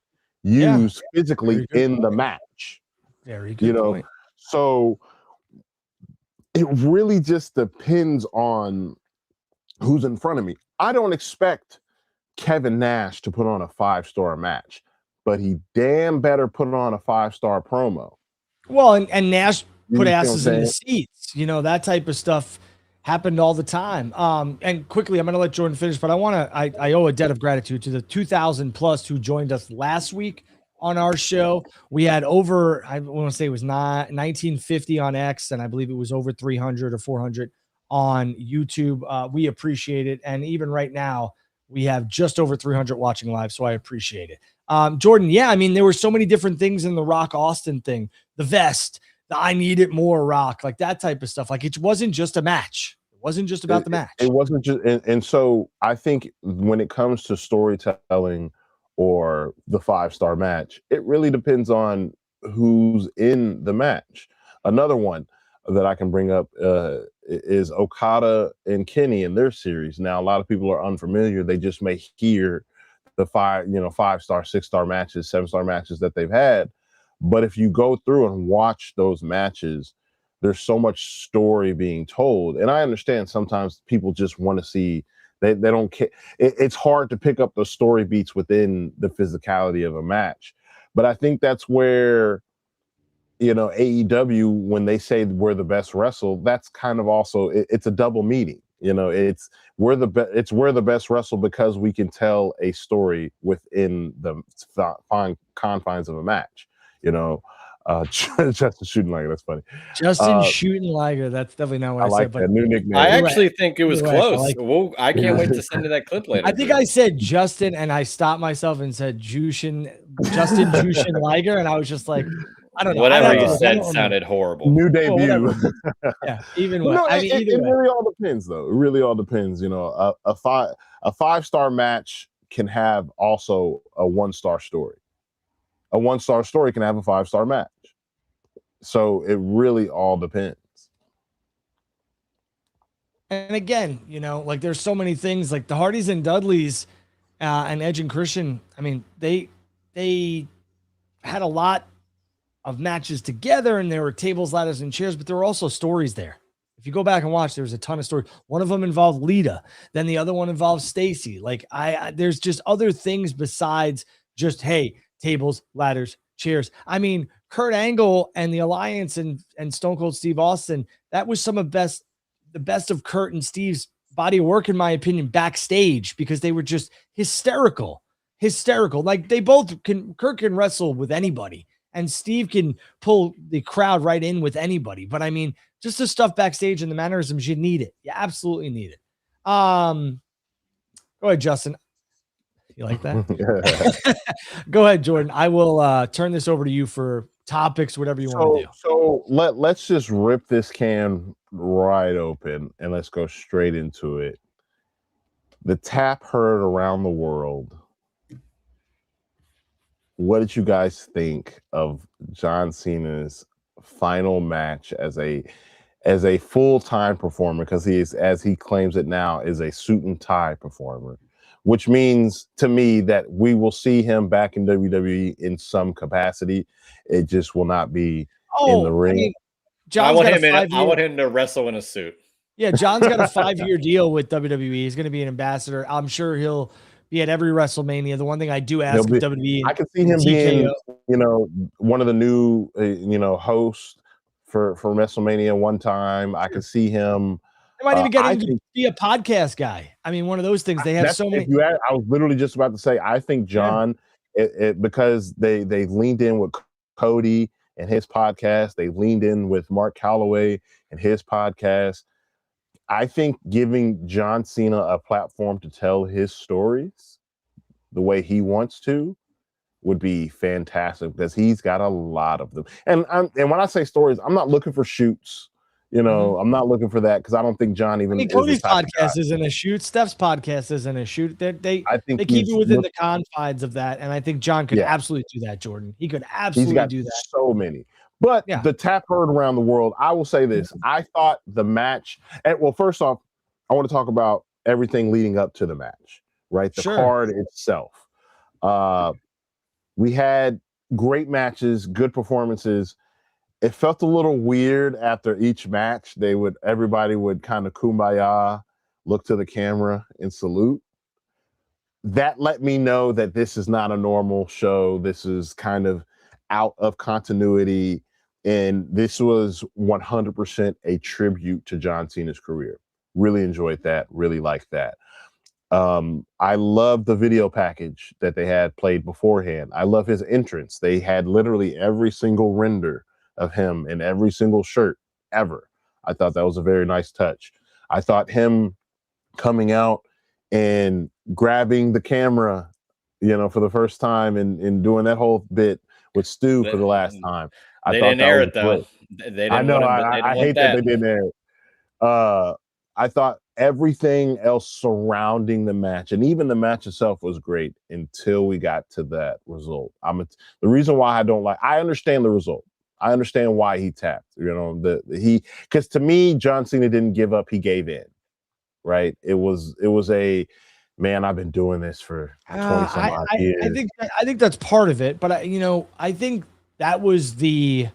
used physically in the match. Very good point. So it really just depends on who's in front of me. I don't expect Kevin Nash to put on a 5-star match, but he damn better put on a 5-star promo. Well, and Nash put asses in the seats. That type of stuff happened all the time. And quickly, I'm going to let Jordan finish, but I owe a debt of gratitude to the 2,000 plus who joined us last week on our show. We had over, I want to say it was 1950 on X, and I believe it was over 300 or 400 on YouTube. We appreciate it. And even right now, we have just over 300 watching live, so I appreciate it. Jordan, yeah, I mean, there were so many different things in the Rock Austin thing, the vest, the I need it more Rock, like that type of stuff. Like it wasn't just a match. It wasn't just about the match. It wasn't just, and so I think when it comes to storytelling or the 5-star match, it really depends on who's in the match. Another one that I can bring up is Okada and Kenny in their series. Now, a lot of people are unfamiliar. They just may hear the 5-star, 6-star matches, 7-star matches that they've had. But if you go through and watch those matches, there's so much story being told. And I understand sometimes people just want to see, they don't care. It's hard to pick up the story beats within the physicality of a match. But I think that's where, AEW, when they say we're the best wrestle, that's kind of also, it's a double meaning. It's we're the best wrestle because we can tell a story within the fine confines of a match. Justin Shooting Liger, that's funny. Justin Shooting Liger, that's definitely not what I like said. But that new nickname. I actually think it was close. Like, I can't wait to send you that clip later. I think I said Justin, and I stopped myself and said Justin Jushin Liger, and I was just like, I don't know. Whatever you said sounded horrible. New debut. Yeah, even it really all depends, though. It really all depends. A 5-star match can have also a 1-star story. A 1-star story can have a 5-star match. So it really all depends. And again, like there's so many things like the Hardys and Dudleys and Edge and Christian. I mean, they had a lot of matches together, and there were tables, ladders, and chairs, but there were also stories there. If you go back and watch, there was a ton of stories. One of them involved Lita, then the other one involved Stacy. Like there's just other things besides just, hey, tables, ladders, cheers. I mean, Kurt Angle and the Alliance and Stone Cold Steve Austin, that was some of the best of Kurt and Steve's body of work, in my opinion, backstage, because they were just hysterical. Like they both Kurt can wrestle with anybody. and Steve can pull the crowd right in with anybody. But I mean, just the stuff backstage and the mannerisms, you need it. You absolutely need it. Go ahead, Justin. You like that? Go ahead, Jordan. I will turn this over to you for topics, whatever you want to do. So let's just rip this can right open and let's go straight into it. The tap heard around the world. What did you guys think of John Cena's final match as a full-time performer? Because he is, as he claims it now, is a suit and tie performer, which means to me that we will see him back in WWE in some capacity. It just will not be in the ring. I mean, I want him to wrestle in a suit. Yeah, John's got a 5-year deal with WWE. He's going to be an ambassador. I'm sure he'll be at every WrestleMania. The one thing I do ask of WWE, I can see him being, one of the new, hosts for WrestleMania one time. I can see him. They might even get him to be a podcast guy. I mean, one of those things. They have so many. I was literally just about to say, I think John, because they leaned in with Cody and his podcast, they leaned in with Mark Calloway and his podcast. I think giving John Cena a platform to tell his stories the way he wants to would be fantastic because he's got a lot of them. And when I say stories, I'm not looking for shoots. I'm not looking for that because I don't think John even. I mean, Cody's podcast isn't a shoot. Steph's podcast isn't a shoot. They keep it within the confines of that, and I think John could absolutely do that. Jordan, he could absolutely do that. So many. But the tap heard around the world. I will say this. I thought the match, first off, I want to talk about everything leading up to the match, right? The card itself. We had great matches, good performances. It felt a little weird after each match. Everybody would kind of kumbaya, look to the camera and salute. That let me know that this is not a normal show. This is kind of out of continuity. And this was 100% a tribute to John Cena's career. Really enjoyed that. Really liked that. I love the video package that they had played beforehand. I love his entrance. They had literally every single render of him in every single shirt ever. I thought that was a very nice touch. I thought him coming out and grabbing the camera, for the first time and doing that whole bit with Stu for the last time. They didn't air it though. I know. I hate that they didn't air it. I thought everything else surrounding the match and even the match itself was great until we got to that result. The reason why I understand the result. I understand why he tapped. Because to me, John Cena didn't give up. He gave in. Right? It was a. Man, I've been doing this for 20 some odd years. I think that's part of it, but I think that was it's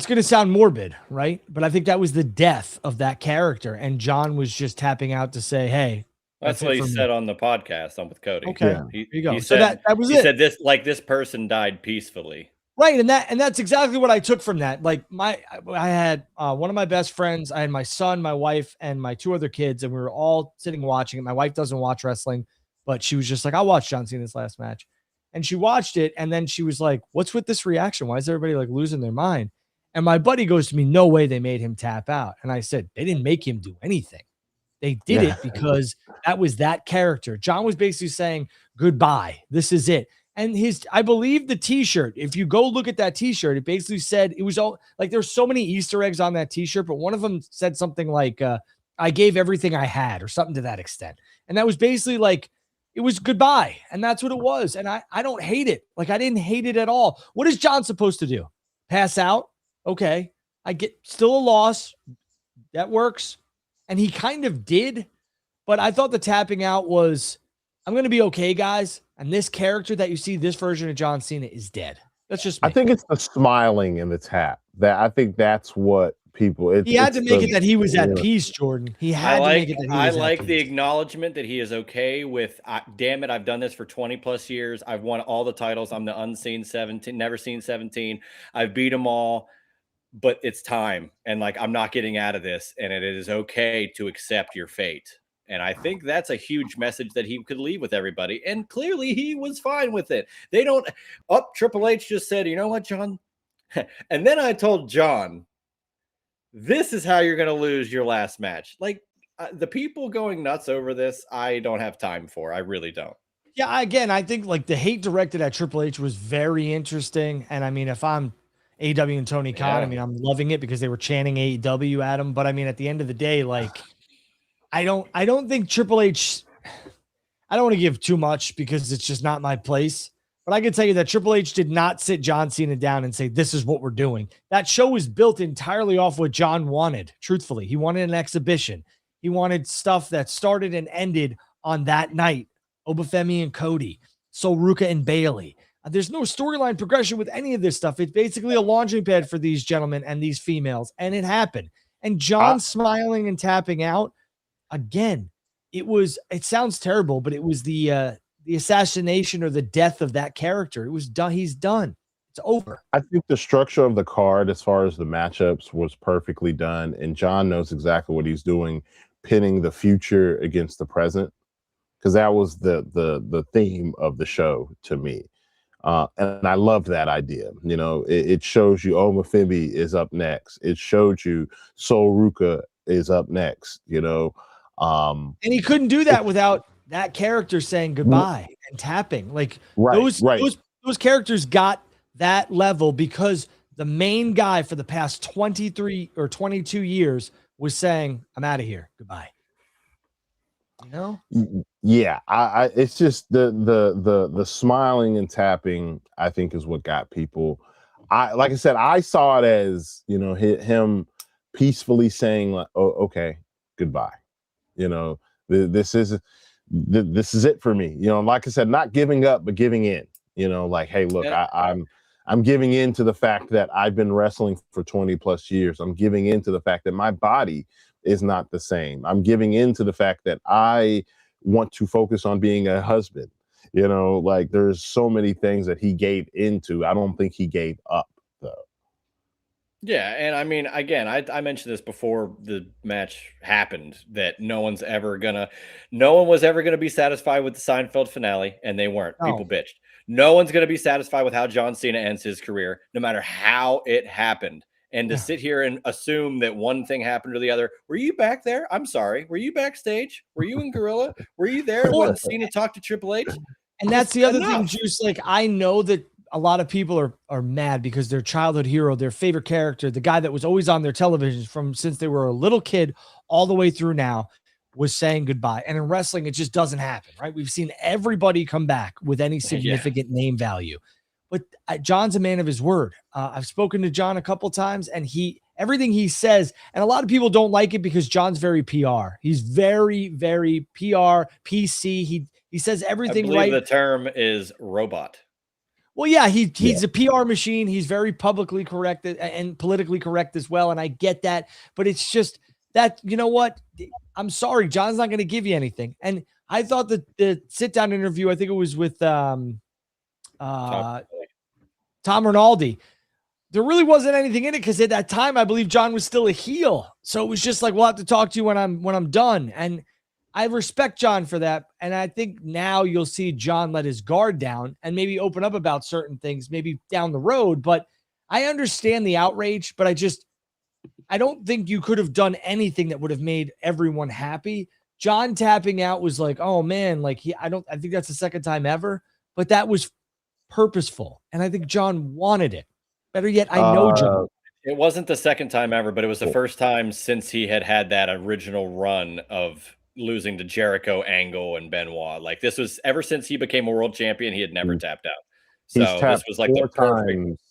going to sound morbid, right? But I think that was the death of that character, and John was just tapping out to say, "Hey." That's what he said on the podcast. I'm with Cody. Okay, here you go. So that was it. He said this person died peacefully. Right, and that's exactly what I took from that. Like I had one of my best friends. I had my son, my wife, and my 2 other kids, and we were all sitting watching it. My wife doesn't watch wrestling, but she was just like, "I'll watch John Cena's last match," and she watched it, and then she was like, "What's with this reaction? Why is everybody like losing their mind?" And my buddy goes to me, "No way, they made him tap out." And I said, "They didn't make him do anything. They did it because that was that character." John was basically saying, "Goodbye. This is it." And I believe the t-shirt, if you go look at that t-shirt, it basically said, it was all like, there's so many Easter eggs on that t-shirt, but one of them said something like, "I gave everything I had," or something to that extent. And that was basically like, it was goodbye. And that's what it was. And I don't hate it. Like, I didn't hate it at all. What is John supposed to do? Pass out? Okay. I get still a loss. That works. And he kind of did, but I thought the tapping out was, I'm going to be okay, guys. And this character that you see, this version of John Cena, is dead. That's just me. I think it's the smiling and the tap. I think that's what people. He had to make it that he was at peace, Jordan. He had to make it that he was at peace. I like the acknowledgement that he is okay with. Damn it, I've done this for 20 plus years. I've won all the titles. I'm the unseen 17, never seen 17. I've beat them all, but it's time. And I'm not getting out of this. And it is okay to accept your fate. And I think that's a huge message that he could leave with everybody. And clearly he was fine with it. They don't Triple H just said, you know what, John? And then I told John, this is how you're going to lose your last match. Like the people going nuts over this, I don't have time for. I really don't. Yeah, again, I think like the hate directed at Triple H was very interesting. And I mean, if I'm AEW and Tony Khan, I mean, I'm loving it because they were chanting AEW at him. But I mean, at the end of the day, like, I don't think Triple H, I don't want to give too much because it's just not my place. But I can tell you that Triple H did not sit John Cena down and say, this is what we're doing. That show was built entirely off what John wanted. Truthfully, he wanted an exhibition. He wanted stuff that started and ended on that night. Obafemi and Cody, Sol Ruka and Bailey. There's no storyline progression with any of this stuff. It's basically a launching pad for these gentlemen and these females, and it happened. And John smiling and tapping out, again, it sounds terrible, but it was the assassination or the death of that character. It was done. He's done. It's over. I think the structure of the card as far as the matchups was perfectly done, and John knows exactly what he's doing, pitting the future against the present. Because that was the theme of the show to me. And I love that idea. You know, it shows you Omafemi is up next. It showed you Sol Ruka is up next, you know. And he couldn't do that without that character saying goodbye and tapping. Like those characters got that level because the main guy for the past 23 or 22 years was saying, I'm out of here. Goodbye. You know? Yeah, I it's just the smiling and tapping, I think, is what got people. Like I said, I saw it as, you know, him peacefully saying, like, oh, okay, goodbye. You know, this is it for me. You know, like I said, not giving up, but giving in. You know, like, hey, look, I'm giving in to the fact that I've been wrestling for 20 plus years. I'm giving in to the fact that my body is not the same. I'm giving in to the fact that I want to focus on being a husband. You know, like there's so many things that he gave into. I don't think he gave up, though. Yeah, and I mean, again, I mentioned this before the match happened that no one was ever gonna be satisfied with the Seinfeld finale, and they weren't. No. People bitched. No one's gonna be satisfied with how John Cena ends his career, no matter how it happened. And to sit here and assume that one thing happened or the other. Were you back there? I'm sorry. Were you backstage? Were you in Gorilla? Were you there when Cena talked to Triple H? And that's the other thing, Juice. Like, I know that a lot of people are mad because their childhood hero, their favorite character, the guy that was always on their television from since they were a little kid all the way through now, was saying goodbye. And in wrestling, it just doesn't happen, right? We've seen everybody come back with any significant name value. But John's a man of his word. I've spoken to John a couple times, and everything he says, and a lot of people don't like it because John's very PR. He's very, very PR, PC. He says everything I believe right. The term is robot. Well, yeah, he's a PR machine. He's very publicly correct and politically correct as well, and I get that. But it's just that, you know what? I'm sorry, John's not going to give you anything. And I thought that the sit-down interview, I think it was with Tom Rinaldi, there really wasn't anything in it because at that time I believe John was still a heel. So it was just like, we'll have to talk to you when I'm done. And I respect John for that. And I think now you'll see John let his guard down and maybe open up about certain things, maybe down the road. But I understand the outrage, but I don't think you could have done anything that would have made everyone happy. John tapping out was like, oh man, like I think that's the second time ever, but that was purposeful. And I think John wanted it. Better yet, I know John. It wasn't the second time ever, but it was the first time since he had that original run of losing to Jericho, Angle, and Benoit. Like this was ever since he became a world champion, he had never tapped out. So this was like the perfect.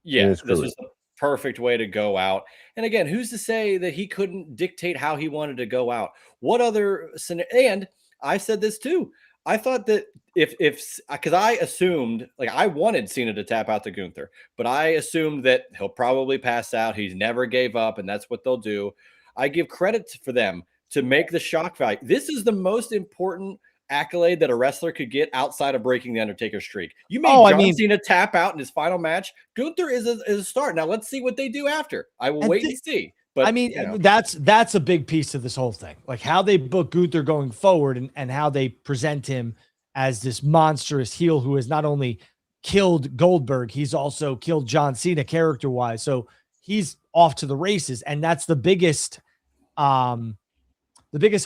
Yeah, this was the perfect way to go out. And again, who's to say that he couldn't dictate how he wanted to go out? What other and I said this too. I thought that because I assumed, like, I wanted Cena to tap out to Gunther, but I assumed that he'll probably pass out. He's never gave up, and that's what they'll do. I give credit for them to make the shock value. This is the most important accolade that a wrestler could get outside of breaking the Undertaker's streak. You made Cena tap out in his final match. Gunther is a start. Now let's see what they do after. I will wait and see. But I mean, that's a big piece of this whole thing, like how they book Gunther going forward and how they present him as this monstrous heel who has not only killed Goldberg, he's also killed John Cena character wise. So he's off to the races, and that's the biggest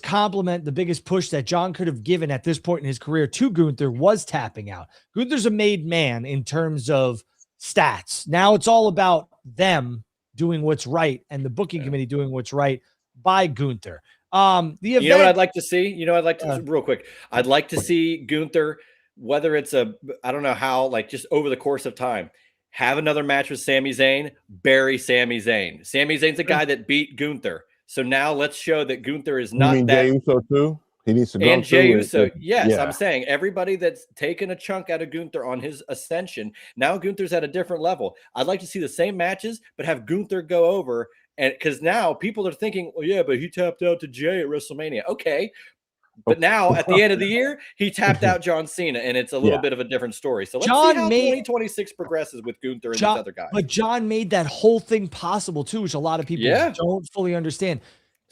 compliment, the biggest push that John could have given at this point in his career to Gunther was tapping out. Gunther's a made man in terms of stats. Now it's all about them doing what's right and the booking committee doing what's right by Gunther. The event, you know what I'd like to see? Real quick. I'd like to see Gunther, whether it's I don't know how, like just over the course of time, have another match with Sami Zayn, bury Sami Zayn. Sami Zayn's a guy that beat Gunther. So now let's show that Gunther is not that. Jey Uso too? He needs to go. And Jey Uso, yes, yeah. I'm saying everybody that's taken a chunk out of Gunther on his ascension. Now Gunther's at a different level. I'd like to see the same matches, but have Gunther go over, and because now people are thinking, well, yeah, but he tapped out to Jey at WrestleMania. Okay. But now at the end of the year, he tapped out John Cena, and it's a little bit of a different story. So let's see how 2026 progresses with Gunther and these other guys. But John made that whole thing possible too, which a lot of people don't fully understand.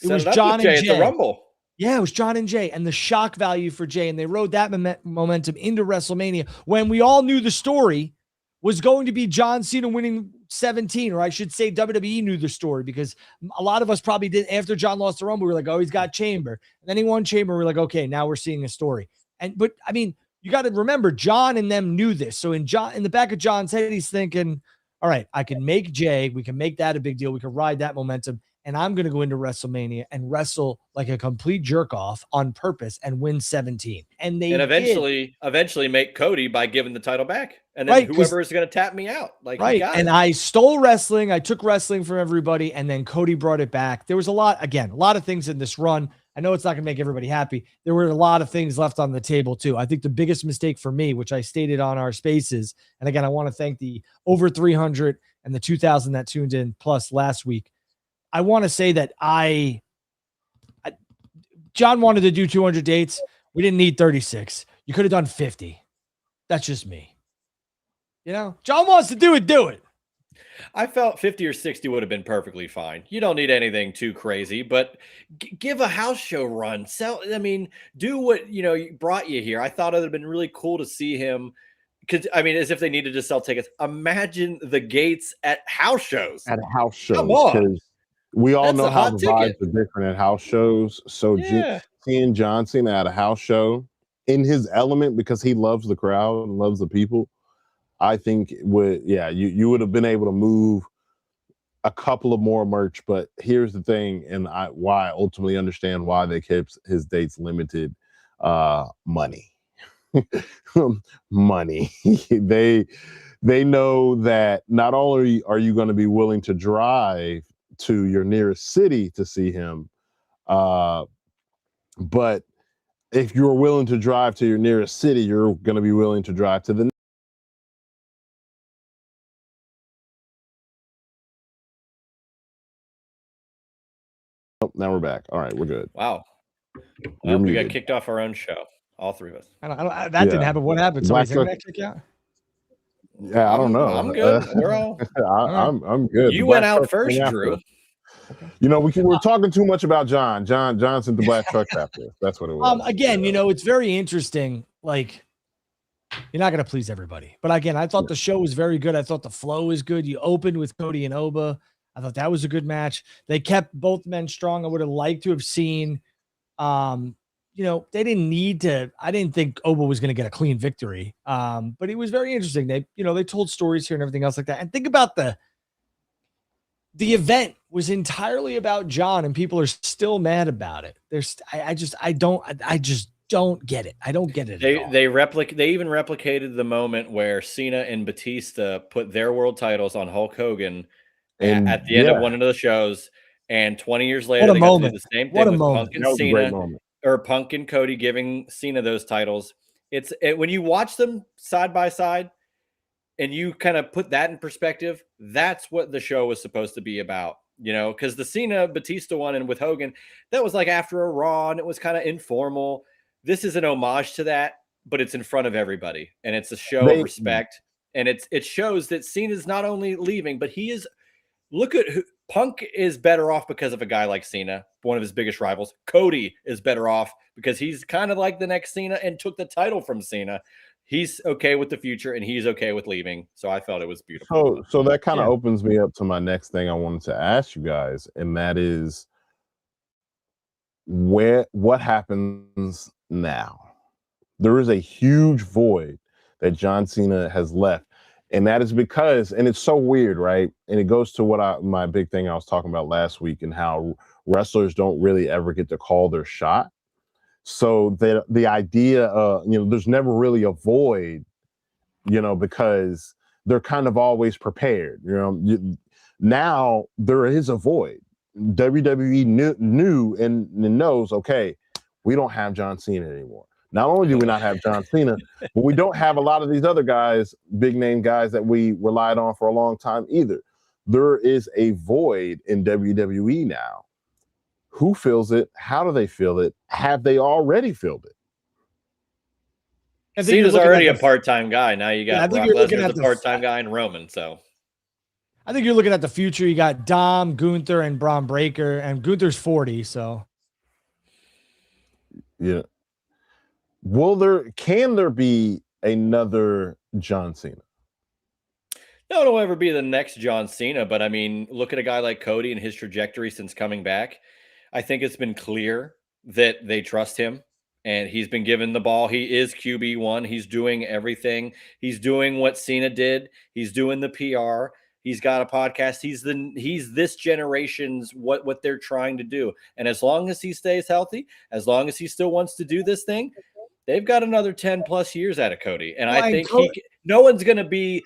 It was John and Jey at the Rumble. Yeah, it was John and Jey, and the shock value for Jey, and they rode that momentum into WrestleMania when we all knew the story was going to be John Cena winning 17, or I should say WWE knew the story, because a lot of us probably did. After John lost the Rumble, we were like, oh, he's got Chamber. And then he won Chamber. We're like, okay, now we're seeing a story. But I mean, you got to remember, John and them knew this. So in the back of John's head, he's thinking, all right, I can make Jey. We can make that a big deal. We can ride that momentum. And I'm going to go into WrestleMania and wrestle like a complete jerk off on purpose and win 17. And they eventually make Cody by giving the title back. And then whoever is going to tap me out. And I stole wrestling. I took wrestling from everybody. And then Cody brought it back. There was a lot of things in this run. I know it's not going to make everybody happy. There were a lot of things left on the table too. I think the biggest mistake for me, which I stated on our spaces, and again, I want to thank the over 300 and the 2,000 that tuned in plus last week. I want to say that John wanted to do 200 dates. We didn't need 36. You could have done 50. That's just me. You know, John wants to do it. I felt 50 or 60 would have been perfectly fine. You don't need anything too crazy, but give a house show run. Do what, brought you here. I thought it would have been really cool to see him. Because, as if they needed to sell tickets. Imagine the gates at house shows. At house shows. Come on. We all know how the vibes are different at house shows. So seeing John Cena at a house show in his element, because he loves the crowd and loves the people, I think you would have been able to move a couple of more merch. But here's the thing, and why I ultimately understand why they kept his dates limited: money. Money. They know that not only are you going to be willing to drive to your nearest city to see him, but if you're willing to drive to your nearest city, you're going to be willing to drive to the now we're back. All right, we're good. Wow. Well, we got kicked off our own show. All three of us. That didn't happen. What happened? Somebody's internet kick out? Yeah, I don't know. I'm good. We're all. I'm good. You went out first, Drew. Okay. We're talking too much about John. John sent the black truck after. That's what it was. Again, it's very interesting. Like, you're not going to please everybody. But again, I thought the show was very good. I thought the flow was good. You opened with Cody and Oba. I thought that was a good match. They kept both men strong. I would have liked to have seen, they didn't need to. I didn't think Oba was going to get a clean victory. But it was very interesting. They told stories here and everything else like that. And think about the event was entirely about John, and people are still mad about it. I just don't get it. I don't get it. They even replicated the moment where Cena and Batista put their world titles on Hulk Hogan at the end of one of the shows, and 20 years later they got to do the same thing with Punk and Cena, or Punk and Cody giving Cena those titles. When you watch them side by side and you kind of put that in perspective, that's what the show was supposed to be about. Because the Cena Batista one and with Hogan, that was like after a Raw, and it was kind of informal. This is an homage to that, but it's in front of everybody, and it's a show of respect. And it shows that Cena's not only leaving, but he is. Look at Punk is better off because of a guy like Cena, one of his biggest rivals. Cody is better off because he's kind of like the next Cena and took the title from Cena. He's okay with the future and he's okay with leaving. So I felt it was beautiful. So that kind of opens me up to my next thing I wanted to ask you guys, and that is what happens now? There is a huge void that John Cena has left. And that is because, and it's so weird, right? And it goes to my big thing I was talking about last week, and how wrestlers don't really ever get to call their shot. So the idea, there's never really a void, because they're kind of always prepared. Now there is a void. WWE knew and knows, okay, we don't have John Cena anymore. Not only do we not have John Cena, but we don't have a lot of these other guys, big name guys that we relied on for a long time either. There is a void in WWE now. Who fills it? How do they fill it? Have they already filled it? Cena's already a part-time guy. Now you got Brock Lesnar, the part-time guy, and Roman. So I think you're looking at the future. You got Dom, Gunther, and Braun Breaker, and Gunther's 40. So yeah. Can there be another John Cena? No, it'll ever be the next John Cena, but I mean, look at a guy like Cody and his trajectory since coming back. I think it's been clear that they trust him and he's been given the ball. He is QB1. He's doing everything. He's doing what Cena did. He's doing the PR. He's got a podcast. He's this generation's what they're trying to do. And as long as he stays healthy, as long as he still wants to do this thing, they've got another 10 plus years out of Cody. And I think no one's going to be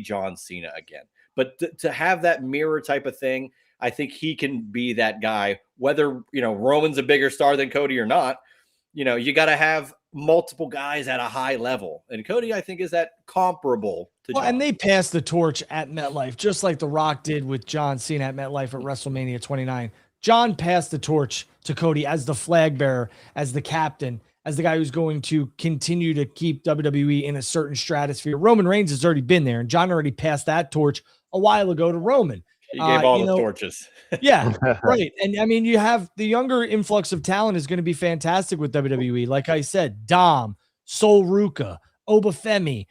John Cena again. But to have that mirror type of thing, I think he can be that guy, whether, Roman's a bigger star than Cody or not. You got to have multiple guys at a high level. And Cody, I think, is that comparable to John. And they passed the torch at MetLife, just like The Rock did with John Cena at MetLife at WrestleMania 29. John passed the torch to Cody as the flag bearer, as the captain, as the guy who's going to continue to keep WWE in a certain stratosphere. Roman Reigns has already been there, and John already passed that torch a while ago to Roman. He gave all the torches. Yeah, right. And I mean, you have the younger influx of talent is going to be fantastic with WWE. Like I said, Dom, Sol Ruca, Obafemi.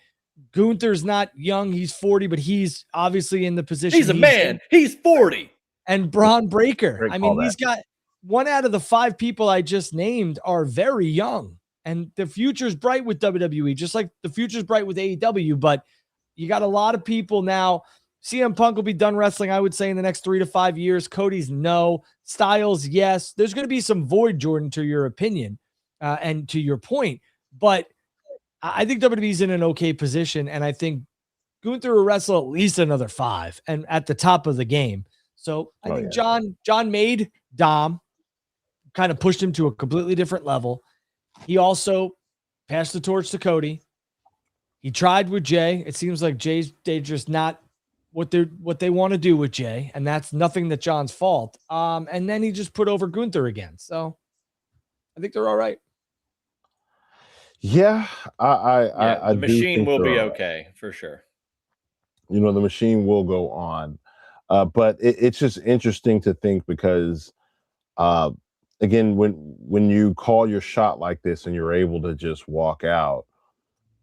Gunther's not young. He's 40, but he's obviously in the position. He's a man. He's 40. And Braun Breaker. I mean, he's got one out of the 5 people I just named are very young. And the future's bright with WWE, just like the future's bright with AEW. But you got a lot of people now. CM Punk will be done wrestling, I would say, in the next 3 to 5 years. Cody's no. Styles, yes. There's going to be some void, Jordan, to your opinion and to your point. But I think WWE's in an okay position, and I think Gunther will wrestle at least another 5 and at the top of the game. So I think John made Dom, kind of pushed him to a completely different level. He also passed the torch to Cody. He tried with Jay. It seems like they're just not what they want to do with Jay, and that's nothing that John's fault. And then he just put over Gunther again. So I think they're all right. Yeah, the machine will be okay for sure. The machine will go on, but it's just interesting to think because, again, when you call your shot like this and you're able to just walk out,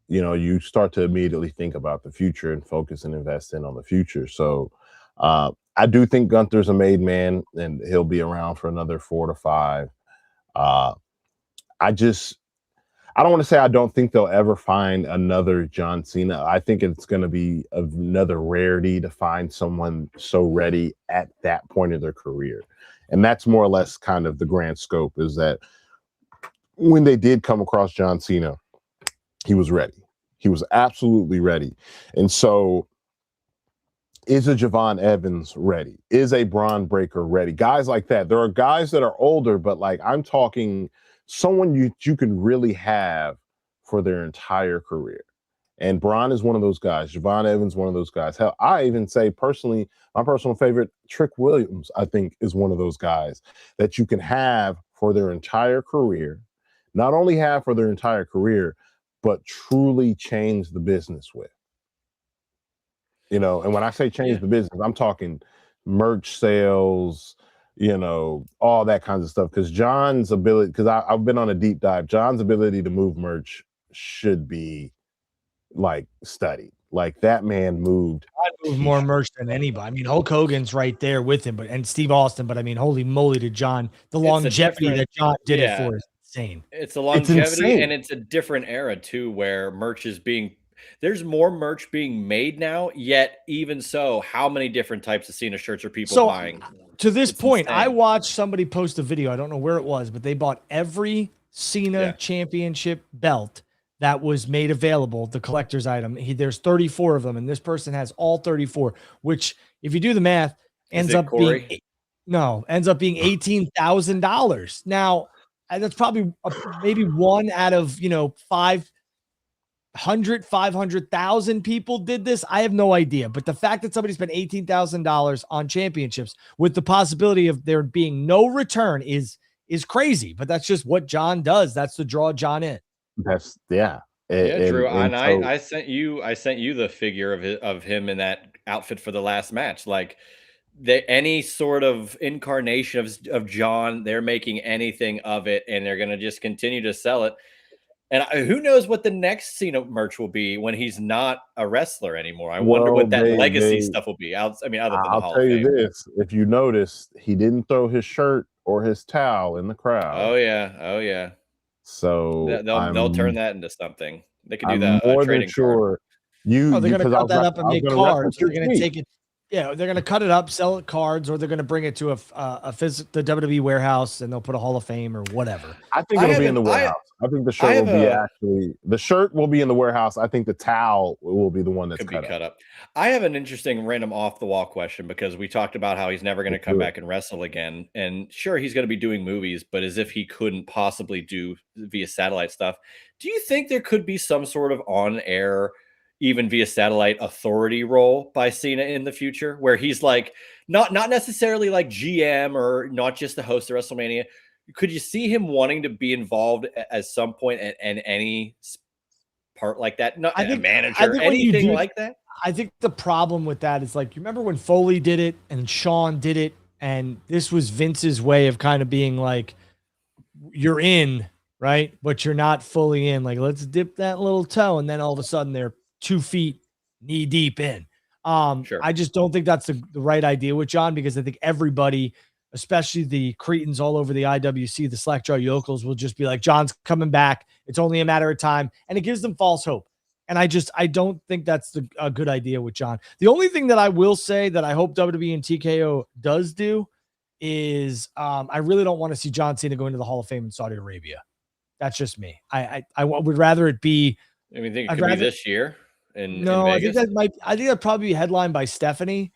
you start to immediately think about the future and focus and invest in on the future. So I do think Gunther's a made man and he'll be around for another 4 to 5. I don't want to say I don't think they'll ever find another John Cena. I think it's going to be another rarity to find someone so ready at that point of their career. And that's more or less kind of the grand scope, is that when they did come across John Cena, he was ready. He was absolutely ready. And so is a Javon Evans ready? Is a Braun Breaker ready? Guys like that. There are guys that are older, but like I'm talking someone you can really have for their entire career. And Braun is one of those guys. Javon Evans, one of those guys. Hell, I even say personally, my personal favorite, Trick Williams, I think, is one of those guys that you can have for their entire career. Not only have for their entire career, but truly change the business with. And when I say change the business, I'm talking merch sales, all that kinds of stuff. Because John's ability, because I've been on a deep dive, John's ability to move merch should be like studied. Like that man moved. I move more merch than anybody. I mean, Hulk Hogan's right there with him, and Steve Austin. But I mean, holy moly, to John, the longevity that John did it for is insane. It's a longevity, and it's a different era too, where merch is there's more merch being made now. Yet, even so, how many different types of Cena shirts are people buying? To this point, insane. I watched somebody post a video. I don't know where it was, but they bought every Cena championship belt that was made available, the collector's item. There's 34 of them, and this person has all 34, which, if you do the math, ends up being $18,000. Now, that's probably maybe one out of 500,000 people did this. I have no idea, but the fact that somebody spent $18,000 on championships with the possibility of there being no return is crazy. But that's just what John does. That's the draw John in. That's Drew. And I sent you the figure of him in that outfit for the last match. Like any sort of incarnation of John, they're making anything of it, and they're gonna just continue to sell it. And who knows what the next Cena merch will be when he's not a wrestler anymore. I wonder what that legacy stuff will be. I'll tell you this: if you notice, he didn't throw his shirt or his towel in the crowd. Oh yeah. So they'll turn that into something. They could do that. More than sure. They're going to cut that up and make cards. They're going to take it. Yeah, they're going to cut it up, sell it cards, or they're going to bring it to the WWE warehouse, and they'll put a Hall of Fame or whatever. I think it'll be in the warehouse. I think the shirt the shirt will be in the warehouse. I think the towel will be the one that's cut up. I have an interesting random off the wall question, because we talked about how he's never going to come back and wrestle again. And sure, he's going to be doing movies, but as if he couldn't possibly do via satellite stuff. Do you think there could be some sort of on-air, even via satellite, authority role by Cena in the future, where he's like not necessarily like GM or not just the host of WrestleMania? Could you see him wanting to be involved at some point in any part like that? Not a manager, anything like that? I think the problem with that is, like, you remember when Foley did it and Shawn did it, and this was Vince's way of kind of being like, you're in, right? But you're not fully in. Like, let's dip that little toe. And then all of a sudden they're 2 feet knee deep in. Sure. I just don't think that's the right idea with John, because I think everybody, especially the Cretans all over the IWC, the Slackjaw Yokels, will just be like, John's coming back. It's only a matter of time. And it gives them false hope. And I don't think that's a good idea with John. The only thing that I will say that I hope WWE and TKO does do is I really don't want to see John Cena go into the Hall of Fame in Saudi Arabia. That's just me. I would rather it be. I mean, think it could be this year in Vegas? I think that'd probably be headlined by Stephanie.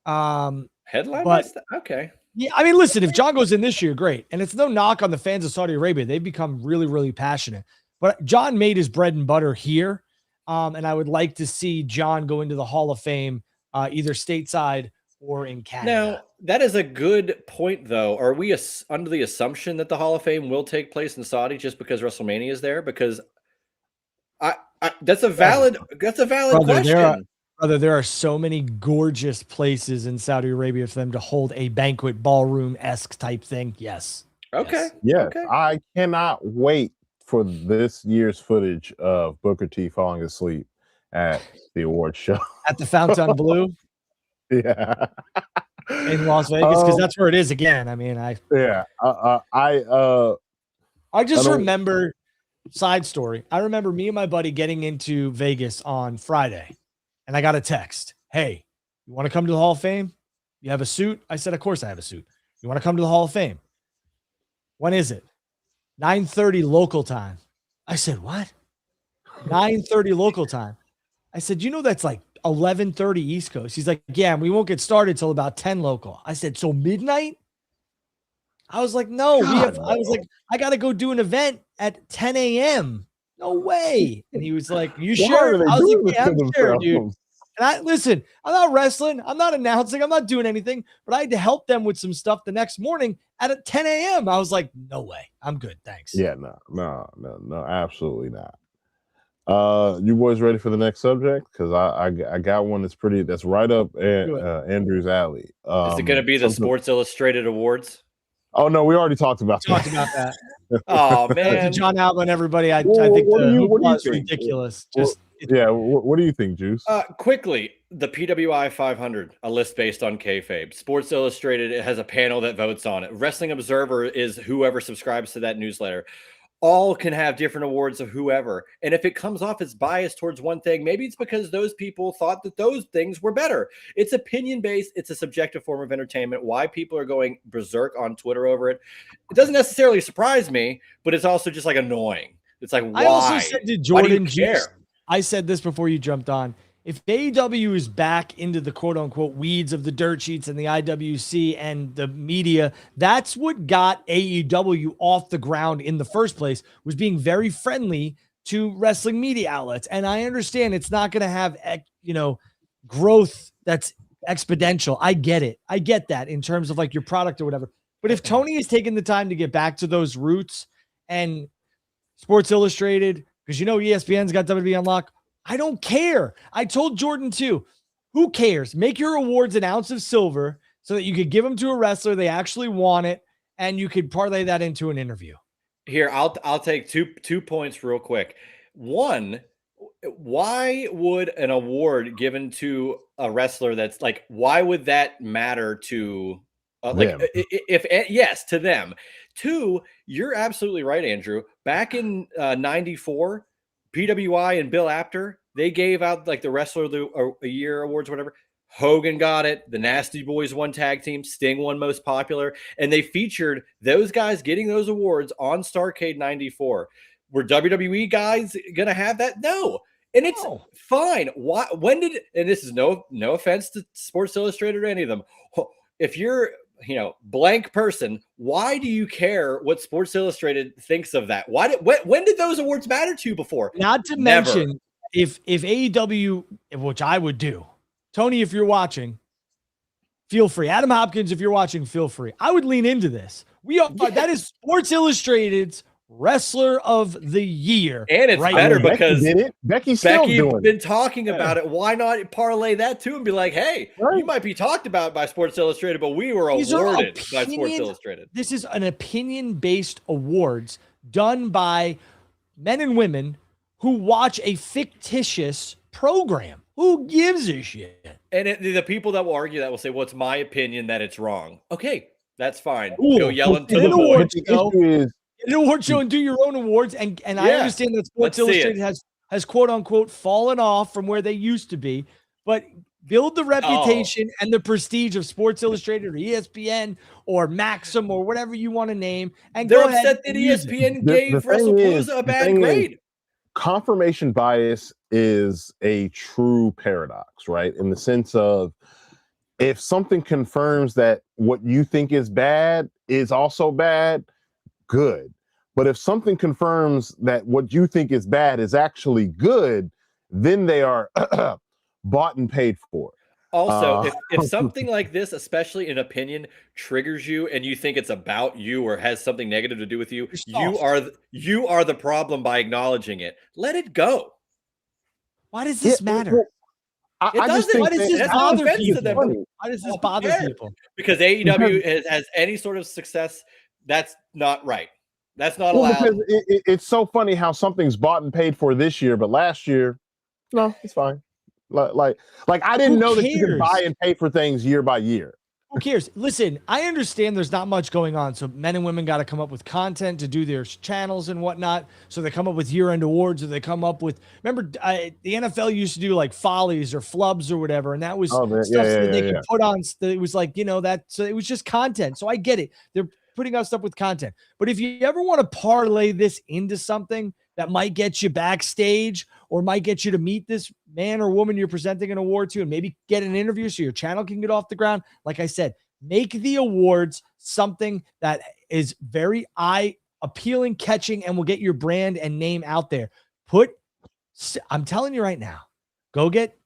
Okay. Yeah, I mean, listen, if John goes in this year, great. And it's no knock on the fans of Saudi Arabia. They've become really, really passionate. But John made his bread and butter here. And I would like to see John go into the Hall of Fame, either stateside or in Canada. Now, that is a good point, though. Are we under the assumption that the Hall of Fame will take place in Saudi just because WrestleMania is there? Because that's a valid question. There are so many gorgeous places in Saudi Arabia for them to hold a banquet ballroom-esque type thing. Yes. Okay. Yes. Okay. I cannot wait for this year's footage of Booker T falling asleep at the award show. At the Fontainebleau? Yeah. In Las Vegas, because that's where it is again. I mean, I just remember, side story. I remember me and my buddy getting into Vegas on Friday, and I got a text. Hey, you want to come to the Hall of Fame? You have a suit? I said, of course I have a suit. You want to come to the Hall of Fame? When is it? 9:30 local time. I said, what? 9:30 local time. I said, that's like 11:30 East Coast. He's like, yeah, and we won't get started till about 10 local. I said, so midnight? I was like, no, I got to go do an event at 10 a.m. No way. And he was like, you sure? I was like, yeah, I'm sure, dude. And I'm not wrestling. I'm not announcing. I'm not doing anything, but I had to help them with some stuff the next morning at 10 a.m. I was like, no way. I'm good. Thanks. Yeah, no, absolutely not. You boys ready for the next subject? Because I got one that's right up Andrew's alley. Is it going to be the Sports Illustrated Awards? Oh no, we already talked about that. Oh man, John Alvin, everybody. I think what do you was think? ridiculous. What do you think, Juice? Quickly, the PWI 500, a list based on kayfabe. Sports Illustrated, it has a panel that votes on it. Wrestling Observer is whoever subscribes to that newsletter. All can have different awards of whoever. And if it comes off as biased towards one thing, maybe it's because those people thought that those things were better. It's opinion-based. It's a subjective form of entertainment. Why people are going berserk on Twitter over it, it doesn't necessarily surprise me, but it's also just like annoying. It's like, why? I also said to Jordan, Juice, I said this before you jumped on. If AEW is back into the quote unquote weeds of the dirt sheets and the IWC and the media, that's what got AEW off the ground in the first place, was being very friendly to wrestling media outlets. And I understand it's not going to have, growth that's exponential. I get it. I get that in terms of like your product or whatever. But if Tony is taking the time to get back to those roots and Sports Illustrated, because ESPN's got WWE on lock, I don't care. I told Jordan too. Who cares? Make your awards an ounce of silver so that you could give them to a wrestler. They actually want it, and you could parlay that into an interview. Here, I'll take two points real quick. One, why would an award given to a wrestler that's like, why would that matter to yes, to them? Two, you're absolutely right, Andrew. Back in 94, PWI and Bill Apter, they gave out like the Wrestler of the Year awards, whatever. Hogan got it. The Nasty Boys won tag team. Sting won most popular. And they featured those guys getting those awards on Starrcade 94. Were WWE guys going to have that? No. And it's fine. Why? When did, and this is no offense to Sports Illustrated or any of them. If you're, blank person, why do you care what Sports Illustrated thinks of that? When did those awards matter to you before? Not to mention, if AEW, which I would do, Tony, if you're watching, feel free. Adam Hopkins, if you're watching, feel free. I would lean into this. That is Sports Illustrated's Wrestler of the Year. And it's better because Becky's been talking about it. Why not parlay that too and be like, hey, you might be talked about by Sports Illustrated, but we were awarded by Sports Illustrated. This is an opinion-based awards done by men and women who watch a fictitious program. Who gives a shit? And the people that will argue that will say, well, it's my opinion that it's wrong. Okay, that's fine. Go yelling to the board. An award show and do your own awards. And I understand that Sports Illustrated has quote unquote fallen off from where they used to be, but build the reputation and the prestige of Sports Illustrated or ESPN or Maxim or whatever you want to name. And they're upset that ESPN gave WrestlePalooza a bad grade. Confirmation bias is a true paradox, right? In the sense of, if something confirms that what you think is bad is also bad, good. But if something confirms that what you think is bad is actually good, then they are bought and paid for. Also, if something like this, especially an opinion, triggers you and you think it's about you or has something negative to do with you, you are the problem by acknowledging it. Let it go. Why does this matter? Why does this bother people? Why does this bother people? Because AEW has any sort of success. That's not right. That's not allowed. Because it's so funny how something's bought and paid for this year, but last year, no, it's fine. Like I didn't know that you could buy and pay for things year by year. Who cares? Listen, I understand there's not much going on. So men and women got to come up with content to do their channels and whatnot. So they come up with year-end awards, or they come up with, remember the NFL used to do like follies or flubs or whatever. And that was stuff that they could put on. It was like, so it was just content. So I get it. They're putting out stuff with content. But if you ever want to parlay this into something that might get you backstage or might get you to meet this man or woman you're presenting an award to and maybe get an interview so your channel can get off the ground, like I said, make the awards something that is very eye appealing, catching, and will get your brand and name out there. I'm telling you right now, go get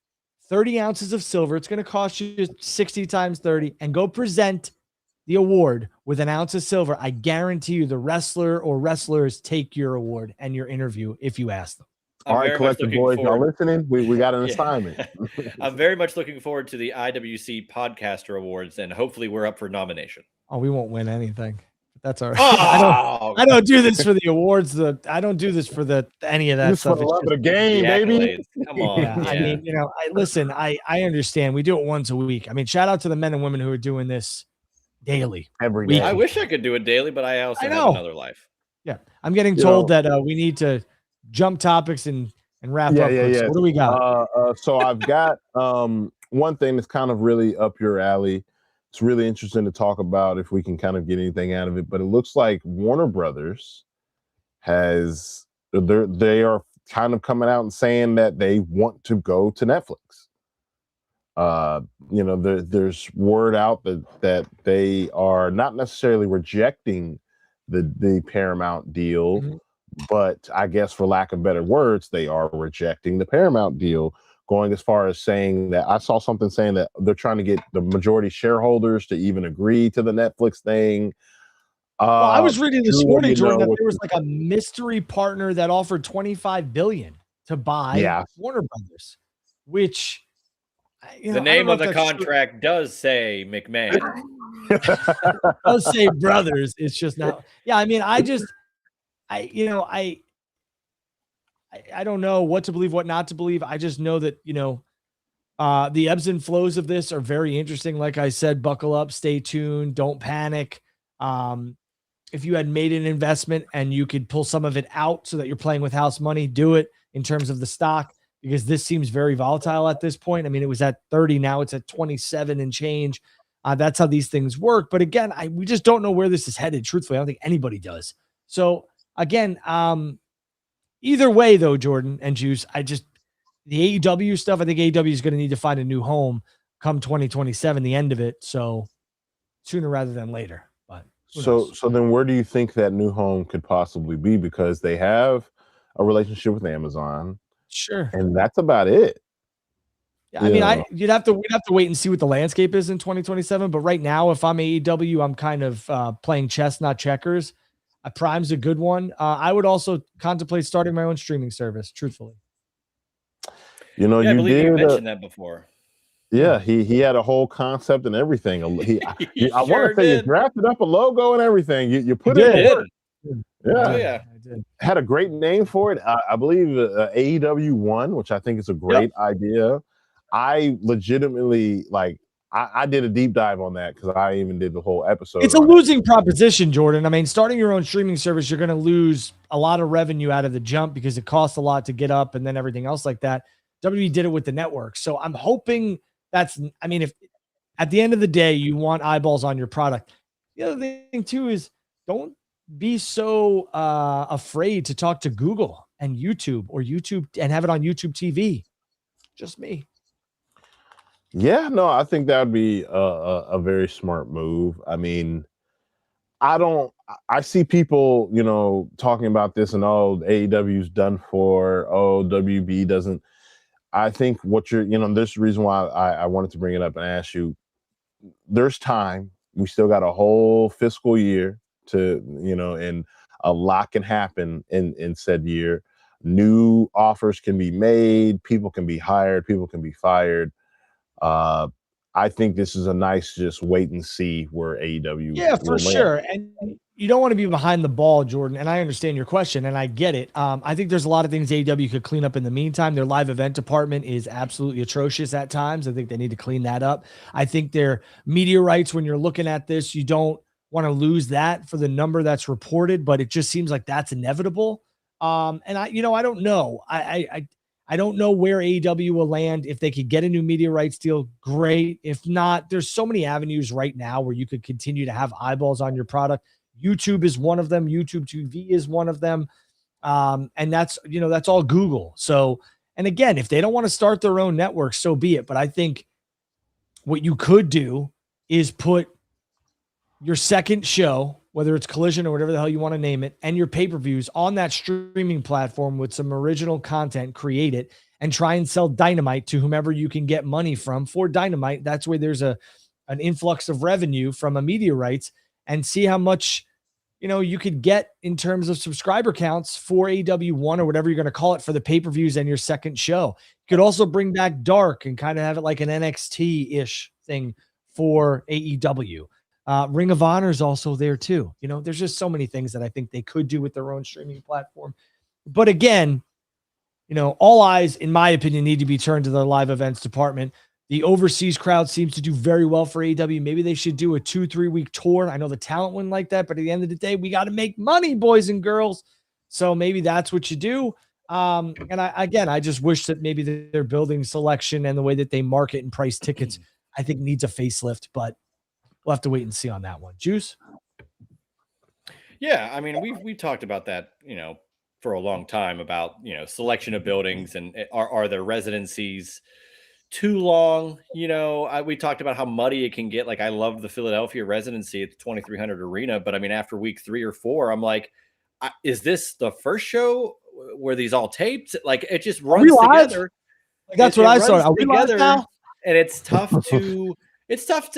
30 ounces of silver. It's going to cost you 60 times 30, and go present the award with an ounce of silver. I guarantee you the wrestler or wrestlers take your award and your interview if you ask them. All right, collective boys, y'all listening? We got an assignment. I'm very much looking forward to the IWC Podcaster Awards, and hopefully we're up for nomination. Oh, we won't win anything. That's all right. Oh! I don't do this for the awards. I don't do this for any of that Just stuff. for the love of the game, baby. Come on. Yeah, I mean, listen, I understand. We do it once a week. I mean, shout out to the men and women who are doing this daily. Every day. I wish I could do it daily, but I also have another life. Yeah. I'm getting told that we need to jump topics and wrap up. Yeah. So what do we got? So I've got one thing that's kind of really up your alley. It's really interesting to talk about if we can kind of get anything out of it. But it looks like Warner Brothers they are kind of coming out and saying that they want to go to Netflix. There's word out that they are not necessarily rejecting the Paramount deal, but I guess for lack of better words, they are rejecting the Paramount deal, going as far as saying that I saw something saying that they're trying to get the majority shareholders to even agree to the Netflix thing. Well, I was reading this morning, Jordan, that there was like a mystery partner that offered $25 billion to buy Warner Brothers, which the name of the contract does say McMahon. Does say brothers. It's just not. Yeah, I mean, I don't know what to believe, what not to believe. I just know that, the ebbs and flows of this are very interesting. Like I said, buckle up, stay tuned, don't panic. If you had made an investment and you could pull some of it out so that you're playing with house money, do it in terms of the stock, because this seems very volatile at this point. I mean, it was at 30, now it's at 27 and change. That's how these things work. But again, we just don't know where this is headed. Truthfully, I don't think anybody does. So again, either way though, Jordan and Juice, the AEW stuff, I think AEW is going to need to find a new home come 2027, the end of it. So sooner rather than later. But so then where do you think that new home could possibly be? Because they have a relationship with Amazon. Sure. And that's about it. Yeah, I mean, we'd have to wait and see what the landscape is in 2027. But right now, if I'm AEW, I'm kind of playing chess, not checkers. Prime's a good one. I would also contemplate starting my own streaming service, truthfully. I believe you mentioned that before. Yeah, he had a whole concept and everything. I want to say you drafted up a logo and everything. You put it in. Yeah. I did. Had a great name for it. I believe AEW One, which I think is a great idea. I legitimately I did a deep dive on that because I even did the whole episode. It's a losing proposition, Jordan. I mean, starting your own streaming service, you're going to lose a lot of revenue out of the jump because it costs a lot to get up and then everything else like that. WWE did it with the network. So I'm hoping if at the end of the day, you want eyeballs on your product. The other thing too is don't be so afraid to talk to Google and YouTube and have it on YouTube TV. Just me. Yeah, no, I think that would be a very smart move. I mean, I see people, talking about this and AEW's done for, WB doesn't. I think this is the reason why I wanted to bring it up and ask you, there's time. We still got a whole fiscal year to, and a lot can happen in said year. New offers can be made. People can be hired. People can be fired. I think this is a nice just wait and see where AEW. Yeah, for sure. And you don't want to be behind the ball, Jordan. And I understand your question and I get it. I think there's a lot of things AEW could clean up in the meantime. Their live event department is absolutely atrocious at times. I think they need to clean that up. I think their media rights, when you're looking at this, you don't want to lose that for the number that's reported, but it just seems like that's inevitable. And I don't know. I don't know where AEW will land. If they could get a new media rights deal, great. If not, there's so many avenues right now where you could continue to have eyeballs on your product. YouTube is one of them. YouTube TV is one of them. And that's all Google. So, and again, if they don't want to start their own network, so be it. But I think what you could do is put your second show, whether it's Collision or whatever the hell you want to name it, and your pay-per-views on that streaming platform with some original content, create it, and try and sell Dynamite to whomever you can get money from for Dynamite. That's where there's an influx of revenue from a media rights, and see how much you could get in terms of subscriber counts for AW1 or whatever you're going to call it for the pay-per-views and your second show. You could also bring back Dark and kind of have it like an NXT-ish thing for AEW. Ring of Honor is also there too. There's just so many things that I think they could do with their own streaming platform. But again, all eyes, in my opinion, need to be turned to the live events department. The overseas crowd seems to do very well for AEW. Maybe they should do a 2-3 week tour. I know the talent wouldn't like that, but at the end of the day, we got to make money, boys and girls. So maybe that's what you do. And I just wish that maybe their building selection and the way that they market and price tickets, I think needs a facelift, but we'll have to wait and see on that one. Juice? Yeah, I mean, we've talked about that, for a long time about, selection of buildings and are their residencies too long? We talked about how muddy it can get. Like, I love the Philadelphia residency at the 2300 Arena, but I mean, after week 3 or 4, I'm like, is this the first show where these all taped? Like, it just runs together. Like, that's what I saw. Are we live now? And it's tough to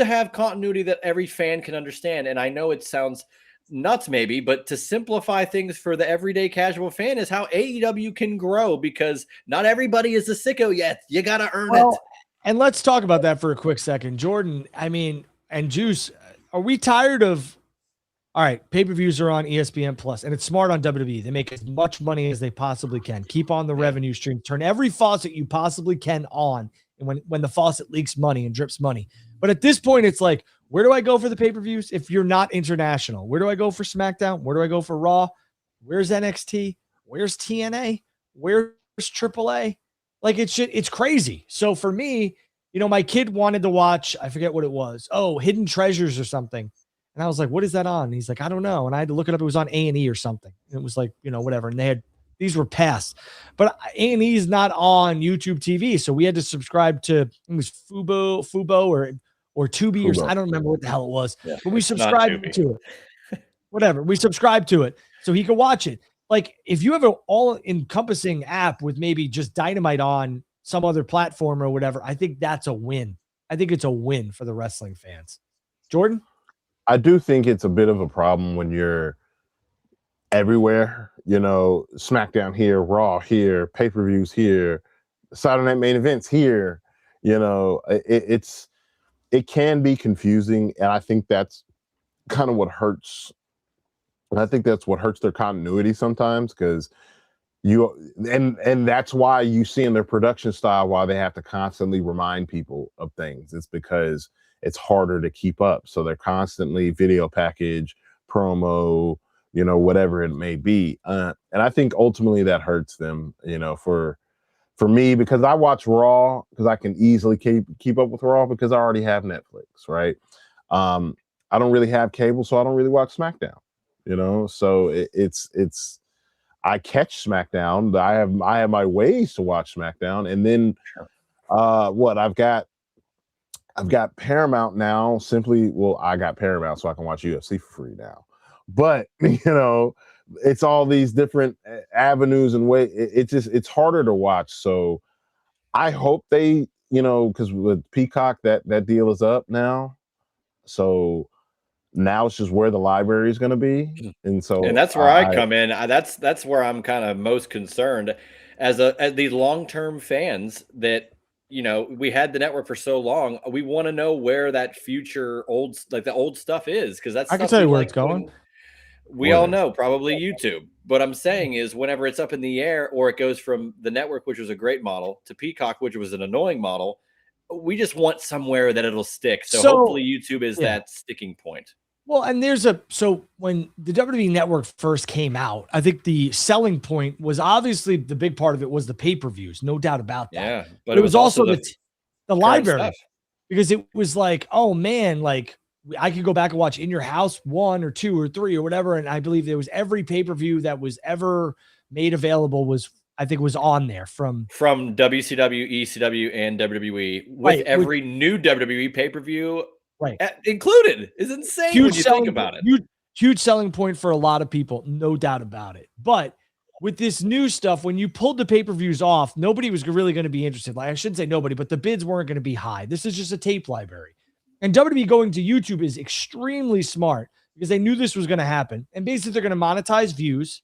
have continuity that every fan can understand. And I know it sounds nuts maybe, but to simplify things for the everyday casual fan is how AEW can grow, because not everybody is a sicko yet. You got to earn it. And let's talk about that for a quick second. Jordan, and Juice, are we tired of, all right, pay-per-views are on ESPN Plus, and it's smart on WWE. They make as much money as they possibly can. Keep on the revenue stream. Turn every faucet you possibly can on, and when the faucet leaks money and drips money. But at this point, it's like, where do I go for the pay-per-views if you're not international? Where do I go for SmackDown? Where do I go for Raw? Where's NXT? Where's TNA? Where's AAA? Like, it's crazy. So for me, my kid wanted to watch, I forget what it was. Oh, Hidden Treasures or something. And I was like, what is that on? And he's like, I don't know. And I had to look it up. It was on A&E or something. And it was like, whatever. And these were passed. But A&E is not on YouTube TV. So we had to subscribe to, it was Fubo or Tubi, or I don't remember what the hell it was, but we subscribed to it. Whatever. We subscribed to it so he could watch it. Like, if you have an all-encompassing app with maybe just Dynamite on some other platform or whatever, I think that's a win. I think it's a win for the wrestling fans. Jordan? I do think it's a bit of a problem when you're everywhere, SmackDown here, Raw here, pay-per-views here, Saturday Night Main Events here, it can be confusing, and I think that's kind of what hurts. And I think that's what hurts their continuity sometimes, because and that's why you see in their production style why they have to constantly remind people of things. It's because it's harder to keep up. So they're constantly video package, promo, whatever it may be. And I think ultimately that hurts them, for me, because I watch Raw because I can easily keep up with Raw because I already have Netflix, right? I don't really have cable, so I don't really watch SmackDown, so it's I catch SmackDown. I have my ways to watch SmackDown, and then I've got Paramount now. I got Paramount so I can watch UFC for free now. But it's all these different avenues and ways. It's harder to watch. So I hope they, because with Peacock that deal is up now. So now it's just where the library is going to be, and that's where I come in. That's where I'm kind of most concerned as these long-term fans that we had the network for so long. We want to know where that future the old stuff is, because that's I can tell you where it's going. We all know probably YouTube. What I'm saying is, whenever it's up in the air or it goes from the network, which was a great model, to Peacock, which was an annoying model, we just want somewhere that it'll stick. So hopefully YouTube is that sticking point. Well, and so when the WWE Network first came out, I think the selling point was obviously the big part of it was the pay-per-views, no doubt about that. Yeah, but it was also the library stuff. Because it was like, oh man, like I could go back and watch In Your House 1 or 2 or 3 or whatever. And I believe there was every pay-per-view that was ever made available was on there from WCW, ECW, and WWE with every new WWE pay-per-view included. Is insane when you think about it. Huge selling point for a lot of people, no doubt about it. But with this new stuff, when you pulled the pay-per-views off, nobody was really going to be interested. Like, I shouldn't say nobody, but the bids weren't going to be high. This is just a tape library. And WWE going to YouTube is extremely smart because they knew this was going to happen. And basically, they're going to monetize views.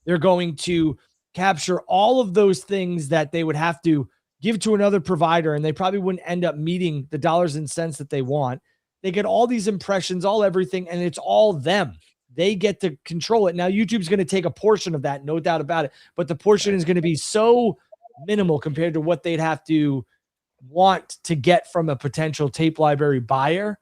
They're going to capture all of those things that they would have to give to another provider, and they probably wouldn't end up meeting the dollars and cents that they want. They get all these impressions, all everything, and it's all them. They get to control it. Now, YouTube's going to take a portion of that, no doubt about it, but the portion is going to be so minimal compared to what they'd have to want to get from a potential tape library buyer,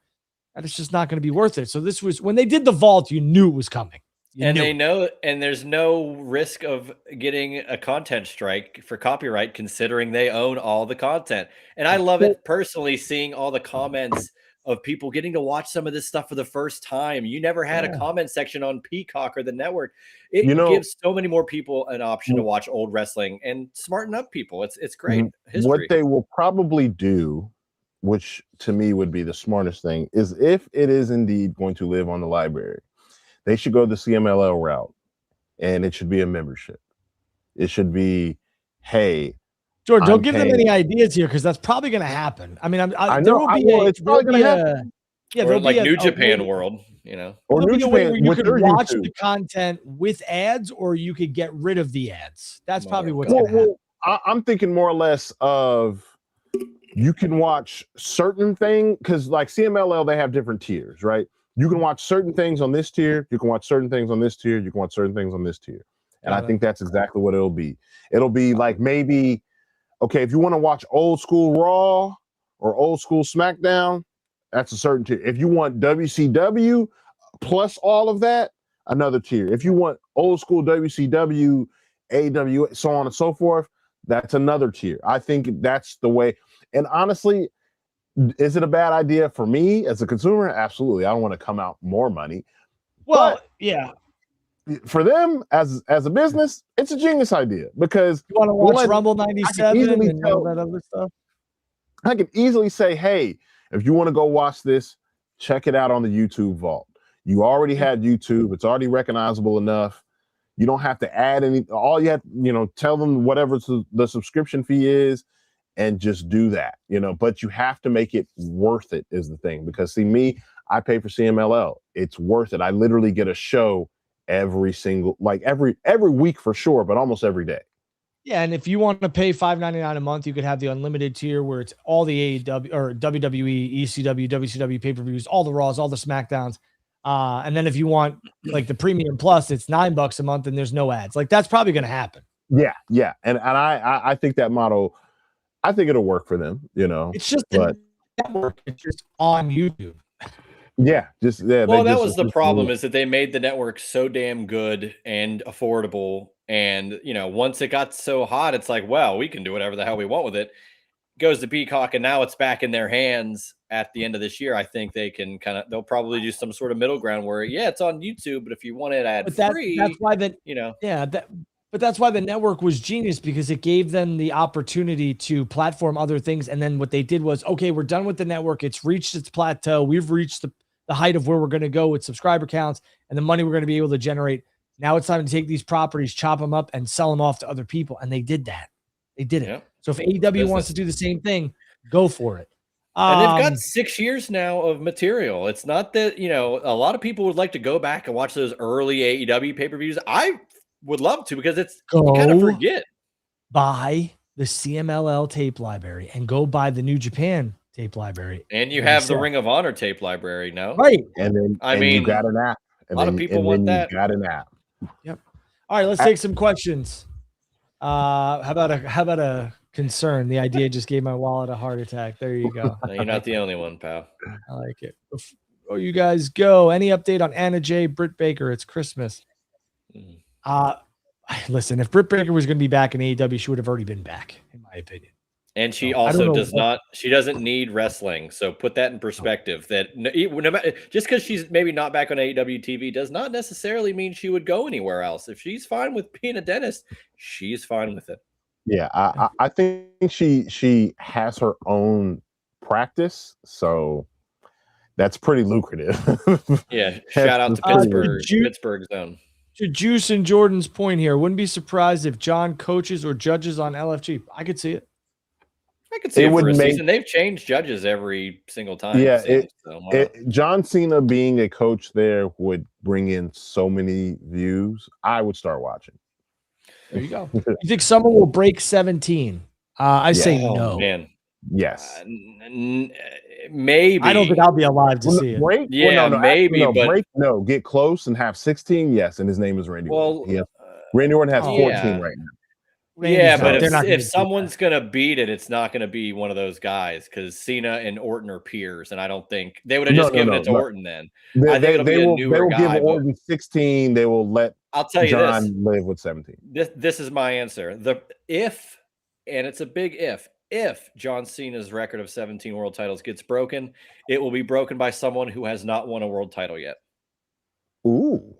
that it's just not going to be worth it. So this was, when they did the vault, you knew it was coming. And they know, and there's no risk of getting a content strike for copyright, considering they own all the content. And I love it personally, seeing all the comments of people getting to watch some of this stuff for the first time. You never had a comment section on Peacock or the network. It gives so many more people an option to watch old wrestling and smarten up people. It's great history. What they will probably do, which to me would be the smartest thing, is if it is indeed going to live on the library, they should go the CMLL route, and it should be a membership. It should be, hey, George, don't give them any ideas here, because that's probably going to happen. I mean, there will be it's probably going to happen. Yeah, or like New Japan World, you know, or New Japan, where you could watch the content with ads, or you could get rid of the ads. That's probably what's going to happen. I'm thinking more or less of, you can watch certain things, because like CMLL, they have different tiers, right? You can watch certain things on this tier. You can watch certain things on this tier. You can watch certain things on this tier. And I think that's exactly what it'll be. It'll be like, maybe, okay, if you want to watch old school Raw or old school SmackDown, that's a certain tier. If you want WCW plus all of that, another tier. If you want old school WCW, AW, so on and so forth, that's another tier. I think that's the way. And honestly, is it a bad idea for me as a consumer? Absolutely. I don't want to come out more money. Well, yeah. For them as a business, it's a genius idea, because you want to watch Rumble 97 and all that other stuff. I can easily say, hey, if you want to go watch this, check it out on the YouTube vault. You already had YouTube. It's already recognizable enough. You don't have to add any. All you have, tell them whatever the subscription fee is, and just do that, but you have to make it worth it, is the thing. Because see, me, I pay for CMLL. It's worth it. I literally get a show every week for sure, but almost every day. Yeah, and if you want to pay $5.99 a month, you could have the unlimited tier, where it's all the AEW or WWE, ECW, WCW pay-per-views, all the Raws, all the SmackDowns. And then if you want like the premium plus, it's $9 a month and there's no ads. Like, that's probably going to happen. Yeah. And I think that model, I think it'll work for them, It's just the network. It's just on YouTube. Yeah, well, that was the problem, is that they made the network so damn good and affordable, and once it got so hot, it's like, well, we can do whatever the hell we want with it. Goes to Peacock, and now it's back in their hands at the end of this year. I think they can they'll probably do some sort of middle ground where, yeah, it's on YouTube, but if you want it ad free, that's why But that's why the network was genius, because it gave them the opportunity to platform other things. And then what they did was, okay, we're done with the network. It's reached its plateau. We've reached the height of where we're going to go with subscriber counts and the money we're going to be able to generate. Now it's time to take these properties, chop them up, and sell them off to other people. And they did that. They did it. Yep. So if AEW wants to do the same thing, go for it. And they've got 6 years now of material. It's not that, a lot of people would like to go back and watch those early AEW pay-per-views. I would love to, because you kind of forget. Buy the CMLL tape library and go buy the New Japan tape library. And you have the Ring of Honor tape library, no? Right. And then you got an app. A lot of people want that. You got an app. Yep. All right, let's take some questions. How about a concern? The idea just gave my wallet a heart attack. There you go. No, you're not the only one, pal. I like it. Before you guys go, any update on Anna Jay, Britt Baker? It's Christmas. Listen, if Britt Baker was going to be back in AEW, she would have already been back, in my opinion. And she also she doesn't need wrestling. So put that in perspective, that no matter, just because she's maybe not back on AEW TV does not necessarily mean she would go anywhere else. If she's fine with being a dentist, she's fine with it. Yeah, I think she has her own practice, so that's pretty lucrative. Yeah, shout out to Pittsburgh's own. To Juice and Jordan's point here, wouldn't be surprised if John coaches or judges on LFG. I could see it. I could see It it for would a make- season. They've changed judges every single time. Yeah, it seems, so why not? John Cena being a coach there would bring in so many views. I would start watching. There you go. You think someone will break 17? I say Oh, no. man. Yes. Maybe. I don't think I'll be alive to see it. Break? Yeah, maybe, no, but break. No, get close and have 16. Yes, and his name is Randy Orton. Randy Orton has 14 yeah. right now. Randy's but they're not gonna if do someone's gonna beat it, it's not gonna be one of those guys because Cena and Orton are peers, and I don't think they would have just given it to Orton then. I think it'll be a newer guy. They will give Orton 16. They will let I'll tell you John this. live with 17. This is my answer. And it's a big if John Cena's record of 17 world titles gets broken, it will be broken by someone who has not won a world title yet. Ooh.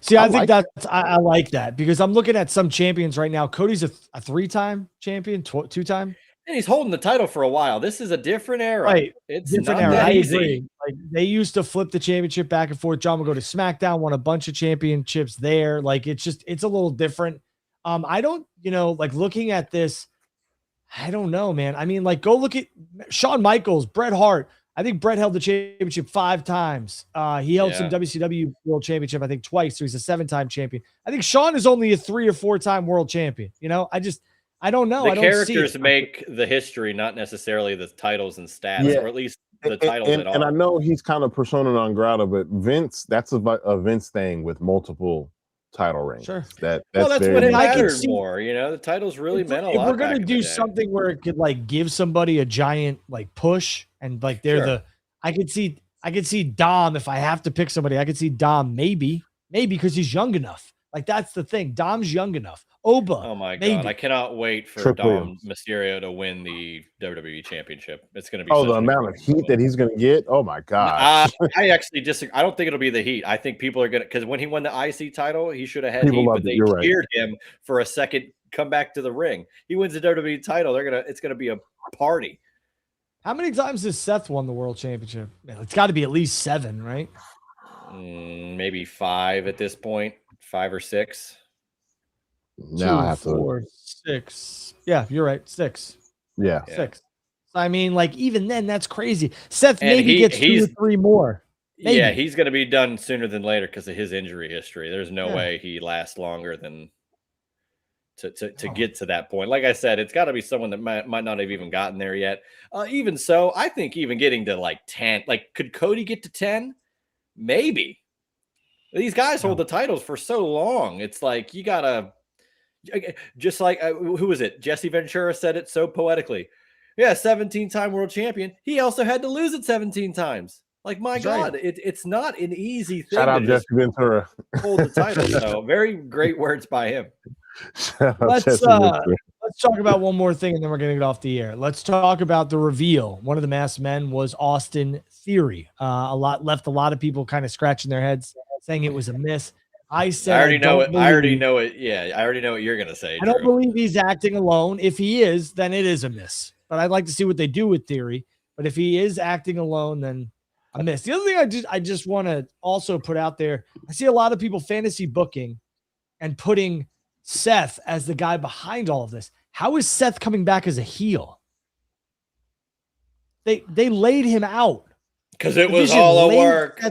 See, I think I like that because I'm looking at some champions right now. Cody's a 3-time champion, 2-time, and he's holding the title for a while. This is a different era. Right? It's different not era. that I easy. agree. Like they used to flip the championship back and forth. John would go to SmackDown, won a bunch of championships there. Like it's a little different. I don't, like looking at this, I don't know, man. I mean, like go look at Shawn Michaels, Bret Hart. I think Bret held the championship 5 times. He held some WCW World Championship, I think, twice. So he's a 7-time champion. I think Shawn is only a 3 or 4-time world champion. I don't know. The characters make the history, not necessarily the titles and stats, or at least the titles at all. And I know he's kind of persona non grata, but Vince, that's a Vince thing with multiple title reigns. Sure. That's what very it mattered more. The titles really meant a lot. If we're gonna do something where it could like give somebody a giant like push and like they're I could see Dom if I have to pick somebody. I could see Dom maybe because he's young enough. Like that's the thing. Dom's young enough. Oba. Oh my maybe. God! I cannot wait for Dom Mysterio to win the WWE Championship. It's going to be the amount of heat that he's going to get. Oh my God! I actually disagree. I don't think it'll be the heat. I think people are going to because when he won the IC title, he should have had heat, but they cheered him for a second. Come back to the ring. He wins the WWE title. It's gonna be a party. How many times has Seth won the world championship? Man, it's got to be at least 7, right? Maybe 5 at this point, 5 or 6. Now I have 4, 6. Yeah, you're right. 6. Yeah. 6. I mean, like even then, that's crazy. Seth maybe gets 2 or 3 more. Maybe. Yeah, he's going to be done sooner than later because of his injury history. There's no way he lasts longer than to get to that point. Like I said, it's got to be someone that might not have even gotten there yet. Even so, I think even getting to like 10, like could Cody get to 10? Maybe. These guys hold the titles for so long. It's like you gotta. Just like who was it? Jesse Ventura said it so poetically. Yeah, 17-time world champion. He also had to lose it 17 times. Like my God, it's not an easy thing. Shout out Jesse Ventura. Hold the title. So very great words by him. Let's talk about one more thing, and then we're gonna get off the air. Let's talk about the reveal. One of the masked men was Austin Theory. Left a lot of people kind of scratching their heads, saying it was a miss. I said, I already know it. I already know it. Yeah, I already know what you're going to say. I don't believe he's acting alone. If he is, then it is a miss. But I'd like to see what they do with Theory. But if he is acting alone, then a miss. The other thing I just want to also put out there, I see a lot of people fantasy booking and putting Seth as the guy behind all of this. How is Seth coming back as a heel? They laid him out. Because it was all a work.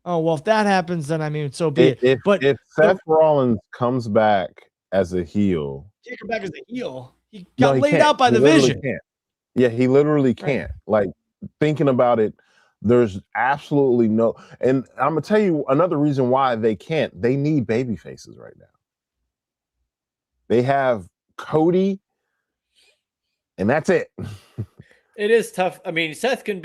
Oh, well, if that happens, then I mean, so be it. But if Seth Rollins comes back as a heel, can't come back as a heel. He got laid out by the Vision. Yeah, he literally can't. Like thinking about it, there's absolutely no. And I'm gonna tell you another reason why they can't. They need baby faces right now. They have Cody, and that's it. It is tough. I mean, Seth can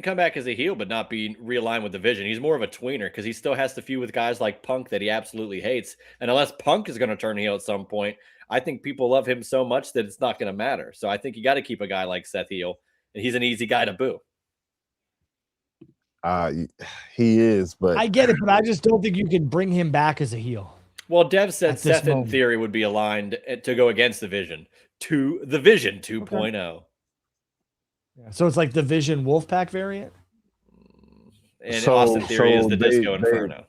come back as a heel, but not be realigned with the Vision. He's more of a tweener because he still has to feud with guys like Punk that he absolutely hates. And unless Punk is going to turn heel at some point, I think people love him so much that it's not going to matter. So I think you got to keep a guy like Seth heel, and he's an easy guy to boo. He is, but I get it, but I just don't think you can bring him back as a heel. Well, Dev said Seth in theory would be aligned to go against the Vision, to the Vision 2.0. Okay. Yeah, so it's like the Vision Wolfpack variant. And Austin Theory is the Disco Inferno.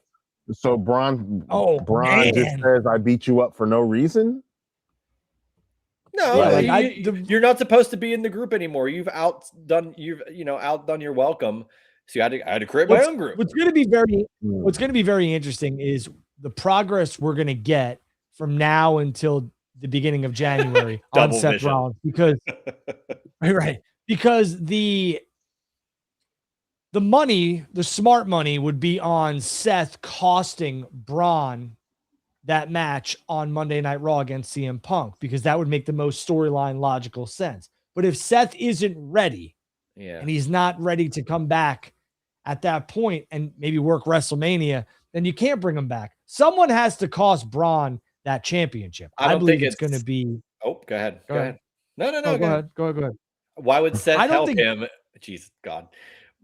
So Braun just says, "I beat you up for no reason." No, Yeah, Like, you're not supposed to be in the group anymore. You've outdone your welcome. So I had to create my own group. What's going to be very interesting is the progress we're going to get from now until the beginning of January on Double Seth vision. Rollins because the money, the smart money would be on Seth costing Braun that match on Monday Night Raw against CM Punk, because that would make the most storyline logical sense. But if Seth isn't ready, and he's not ready to come back at that point and maybe work WrestleMania, then you can't bring him back. Someone has to cost Braun that championship. I believe it's going to be. Oh, go ahead. Go ahead. No, Go ahead. Why would Seth help think him? Jesus God.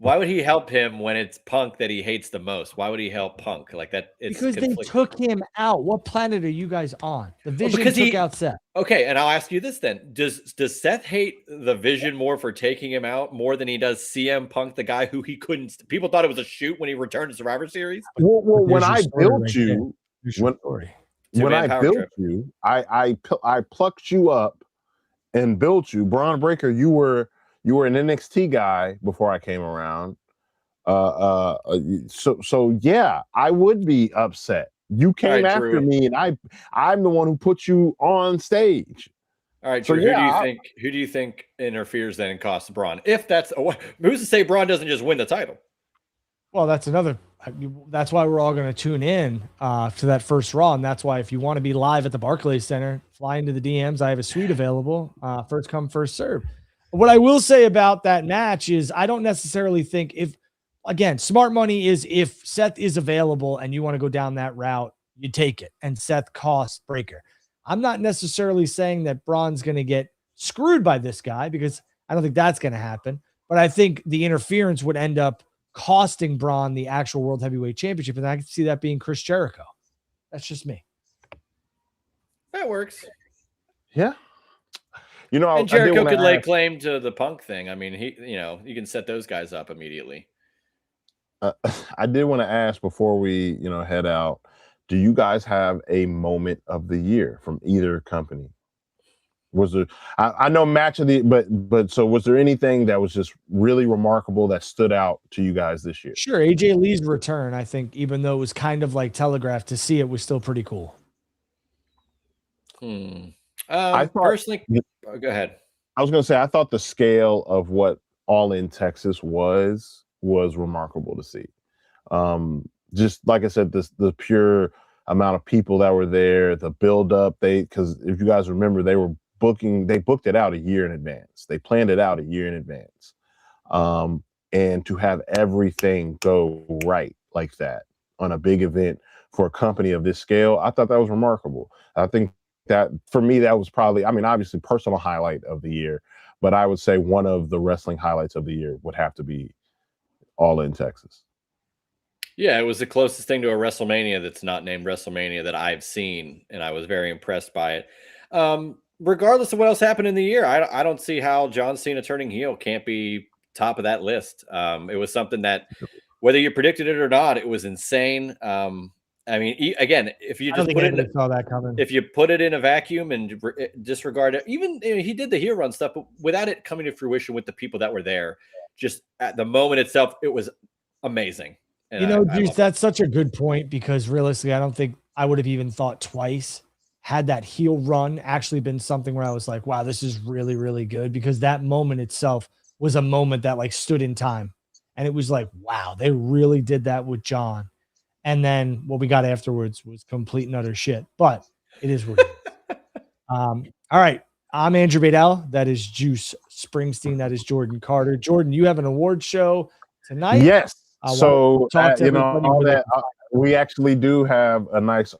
Why would he help him when it's Punk that he hates the most? Why would he help Punk? Like that? It's because they took him out. What planet are you guys on? The Vision took out Seth. Okay, and I'll ask you this then: Does Seth hate the Vision more for taking him out more than he does CM Punk, the guy who he couldn't? People thought it was a shoot when he returned to Survivor Series. Well, when I built you, I plucked you up and built you. Braun Breaker, you were an NXT guy before I came around. So yeah, I would be upset. You came after me, and I'm the one who put you on stage. All right, Drew, who do you think interferes then and costs Braun? If that's who's to say Braun doesn't just win the title? Well, that's why we're all going to tune in to that first Raw, and that's why if you want to be live at the Barclays Center, fly into the DMs. I have a suite available. First come, first serve. What I will say about that match is I don't necessarily think again, smart money is if Seth is available and you want to go down that route, you take it, and Seth costs Breaker. I'm not necessarily saying that Braun's going to get screwed by this guy, because I don't think that's going to happen. But I think the interference would end up costing Braun the actual World Heavyweight Championship, and I can see that being Chris Jericho. That's just me. That works. Yeah. And Jericho could lay claim to the Punk thing. I mean, you can set those guys up immediately. I did want to ask before we, head out, do you guys have a moment of the year from either company? Was there, I know match of the, but so was there anything that was just really remarkable that stood out to you guys this year? Sure. AJ Lee's return, I think, even though it was kind of like telegraphed, to see it was still pretty cool. I thought, personally, go ahead. I was going to say, I thought the scale of what All In Texas was remarkable to see. Just like I said, the pure amount of people that were there, the build up, because if you guys remember, they booked it out a year in advance. They planned it out a year in advance. And to have everything go right like that on a big event for a company of this scale, I thought that was remarkable. I think that for me, that was probably, obviously personal highlight of the year, but I would say one of the wrestling highlights of the year would have to be All In Texas. Yeah, it was the closest thing to a WrestleMania that's not named WrestleMania that I've seen, and I was very impressed by it. Regardless of what else happened in the year, I don't see how John Cena turning heel can't be top of that list. It was something that, whether you predicted it or not, it was insane. Again, if you just saw that coming. If you put it in a vacuum and disregard it, even he did the heel run stuff, but without it coming to fruition with the people that were there, just at the moment itself, it was amazing. And Juice, that's such a good point, because realistically, I don't think I would have even thought twice had that heel run actually been something where I was like, wow, this is really, really good, because that moment itself was a moment that like stood in time. And it was like, wow, they really did that with John. And then what we got afterwards was complete and utter shit, but it is what it is. All right. I'm Andrew Badell. That is Juice Springsteen. That is Jordan Carter. Jordan, you have an award show tonight. Yes. So, we actually do have a nice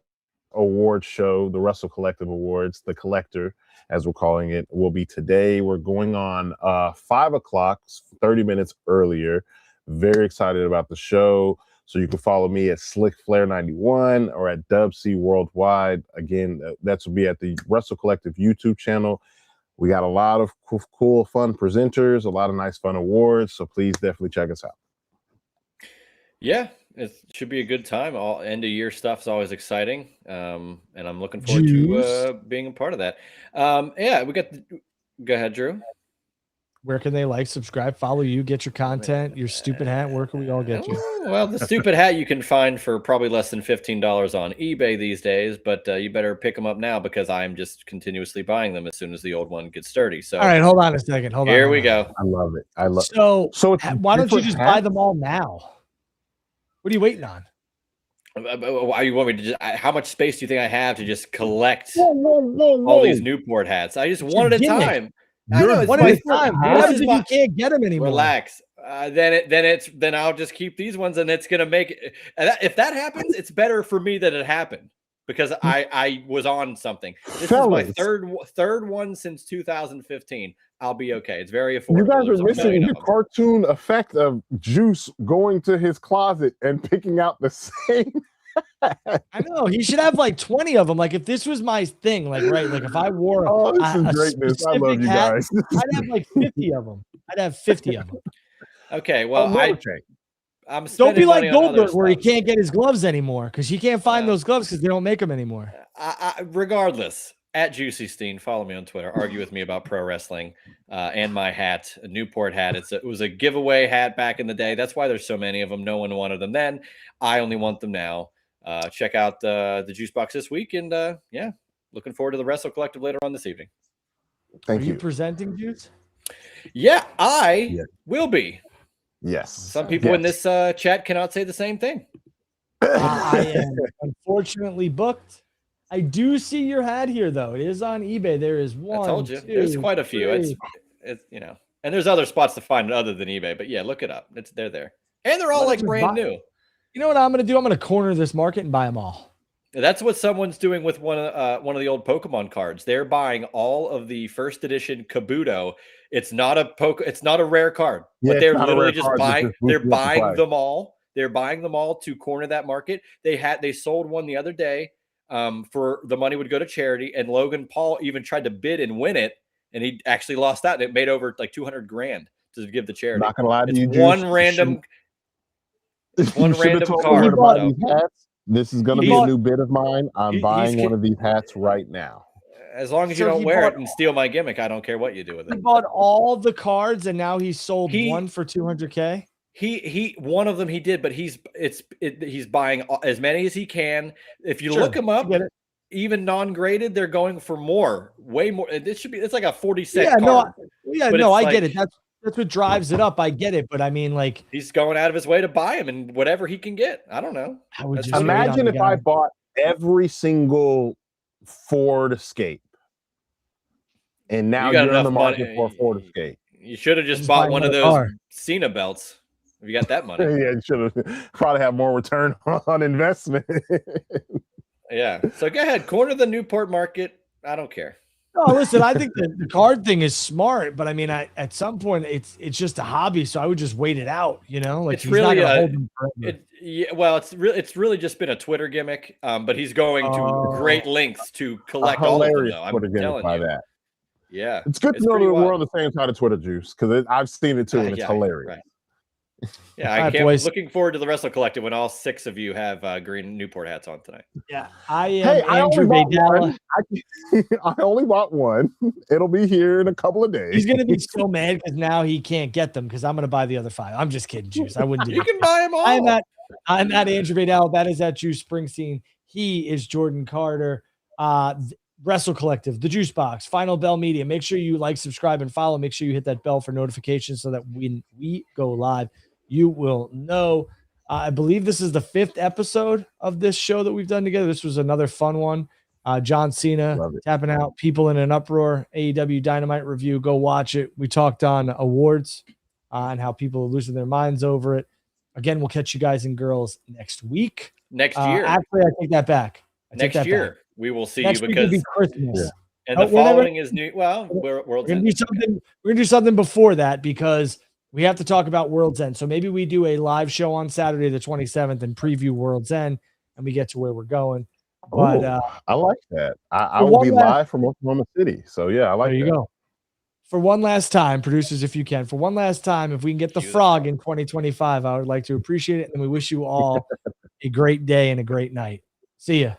award show. The Wrestle Collective Awards, the Collector, as we're calling it, will be today. We're going on 5 o'clock, 30 minutes earlier. Very excited about the show. So you can follow me at SlickFlair91 or at DubC Worldwide. Again, that will be at the Wrestle Collective YouTube channel. We got a lot of cool, fun presenters, a lot of nice, fun awards. So please definitely check us out. Yeah, It should be a good time. All end of year stuff is always exciting, and I'm looking forward to being a part of that. Yeah, we got. Go ahead, Drew. Where can they like, subscribe, follow you, get your content, your stupid hat? Where can we all get you? Well, the stupid hat you can find for probably less than $15 on eBay these days, but you better pick them up now because I'm just continuously buying them as soon as the old one gets sturdy. So, all right, hold on a second. Here we go. I love it. I love. So it's why don't you just buy them all now? What are you waiting on? Why you want me to just? How much space do you think I have to just collect Whoa. all these Newport hats? I just one at a time. I know, one at a time. What happens if you can't get them anymore? Relax. Then I'll just keep these ones, and it's gonna make it. If that happens, it's better for me that it happened because I was on something. This is my third one since 2015. I'll be okay. It's very affordable. You guys are missing the cartoon effect of Juice going to his closet and picking out the same. I know he should have like 20 of them. Like if this was my thing, like if I wore a greatness. I love you guys. I'd have like 50 of them. I'd have 50 of them. Okay, well, I'm don't be like Goldberg where he can't get his gloves anymore because he can't find those gloves because they don't make them anymore. Regardless, at Juicy Steen, follow me on Twitter. Argue with me about pro wrestling and my hat, a Newport hat. It was a giveaway hat back in the day. That's why there's so many of them. No one wanted them then. I only want them now. Check out the Juice Box this week, and yeah, looking forward to the Wrestle Collective later on this evening. Thank you. Are you presenting, Juice? Yeah, I will be. Yes. Some people in this chat cannot say the same thing. I am unfortunately booked. I do see your hat here, though. It is on eBay. There is one. I told you. There's quite a few. It's and there's other spots to find it other than eBay. But yeah, look it up. They're there, and they're all like brand new. You know what I'm going to do? I'm going to corner this market and buy them all. That's what someone's doing with one of the old Pokemon cards. They're buying all of the first edition Kabuto. It's not a rare card, but they're literally just buying. They're buying them all. They're buying them all to corner that market. They sold one the other day for the money would go to charity, and Logan Paul even tried to bid and win it, and he actually lost that. And it made over like $200,000 to give the charity. Not gonna lie to you, one random. One random card. This is going to be a new bid of mine. I'm buying one of these hats right now. As long as you don't wear it and steal my gimmick, I don't care what you do with it. He bought all the cards and now he sold one for $200K. He one of them he did, but he's buying as many as he can. If you look him up, even non-graded, they're going for more, way more. It's like a 40-cent card. I get it. That's what drives it up. I get it, but I mean, like he's going out of his way to buy them and whatever he can get. I don't know. Imagine if I bought every single Ford Escape, and now you're in the market for a Ford Escape. You should have just bought one of those Cena belts. If you got that money, yeah, you should have probably have more return on investment. Yeah. So go ahead, corner the Newport market. I don't care. No, listen, I think the card thing is smart, but I mean, at some point, it's just a hobby, so I would just wait it out, Like it's really it's really just been a Twitter gimmick, but he's going to great lengths to collect all of them. Though I'm telling you, that. Yeah, it's good to know that we're on the same side of Twitter, Juice, because I've seen it too, and it's hilarious. Right. Yeah, I'm looking forward to the Wrestle Collective when all 6 of you have green Newport hats on tonight. Yeah, I am Andrew Vadala. I only bought one. It'll be here in a couple of days. He's going to be so mad because now he can't get them because I'm going to buy the other 5. I'm just kidding, Juice. I wouldn't do You can buy them all. I'm at Andrew Vadala. That is at Juice Springsteen. He is Jordan Carter. Wrestle Collective, the Juice Box, Final Bell Media. Make sure you like, subscribe, and follow. Make sure you hit that bell for notifications so that when we go live, you will know. I believe this is the 5th episode of this show that we've done together. This was another fun one. John Cena tapping out, people in an uproar, AEW Dynamite review. Go watch it. We talked on awards and how people are losing their minds over it. Again, we'll catch you guys and girls next week. Next year. Actually, I take that back. Next year. We will see next you because week will be Christmas. Yeah. And the following is new. Well, we're gonna do something before that because we have to talk about World's End. So maybe we do a live show on Saturday the 27th and preview World's End, and we get to where we're going. But I like that. I will be live from Oklahoma City. So yeah, I like that. There you go. for one last time, producers, if you can, for one last time, if we can get the frog in 2025, I would like to appreciate it. And we wish you all a great day and a great night. See ya.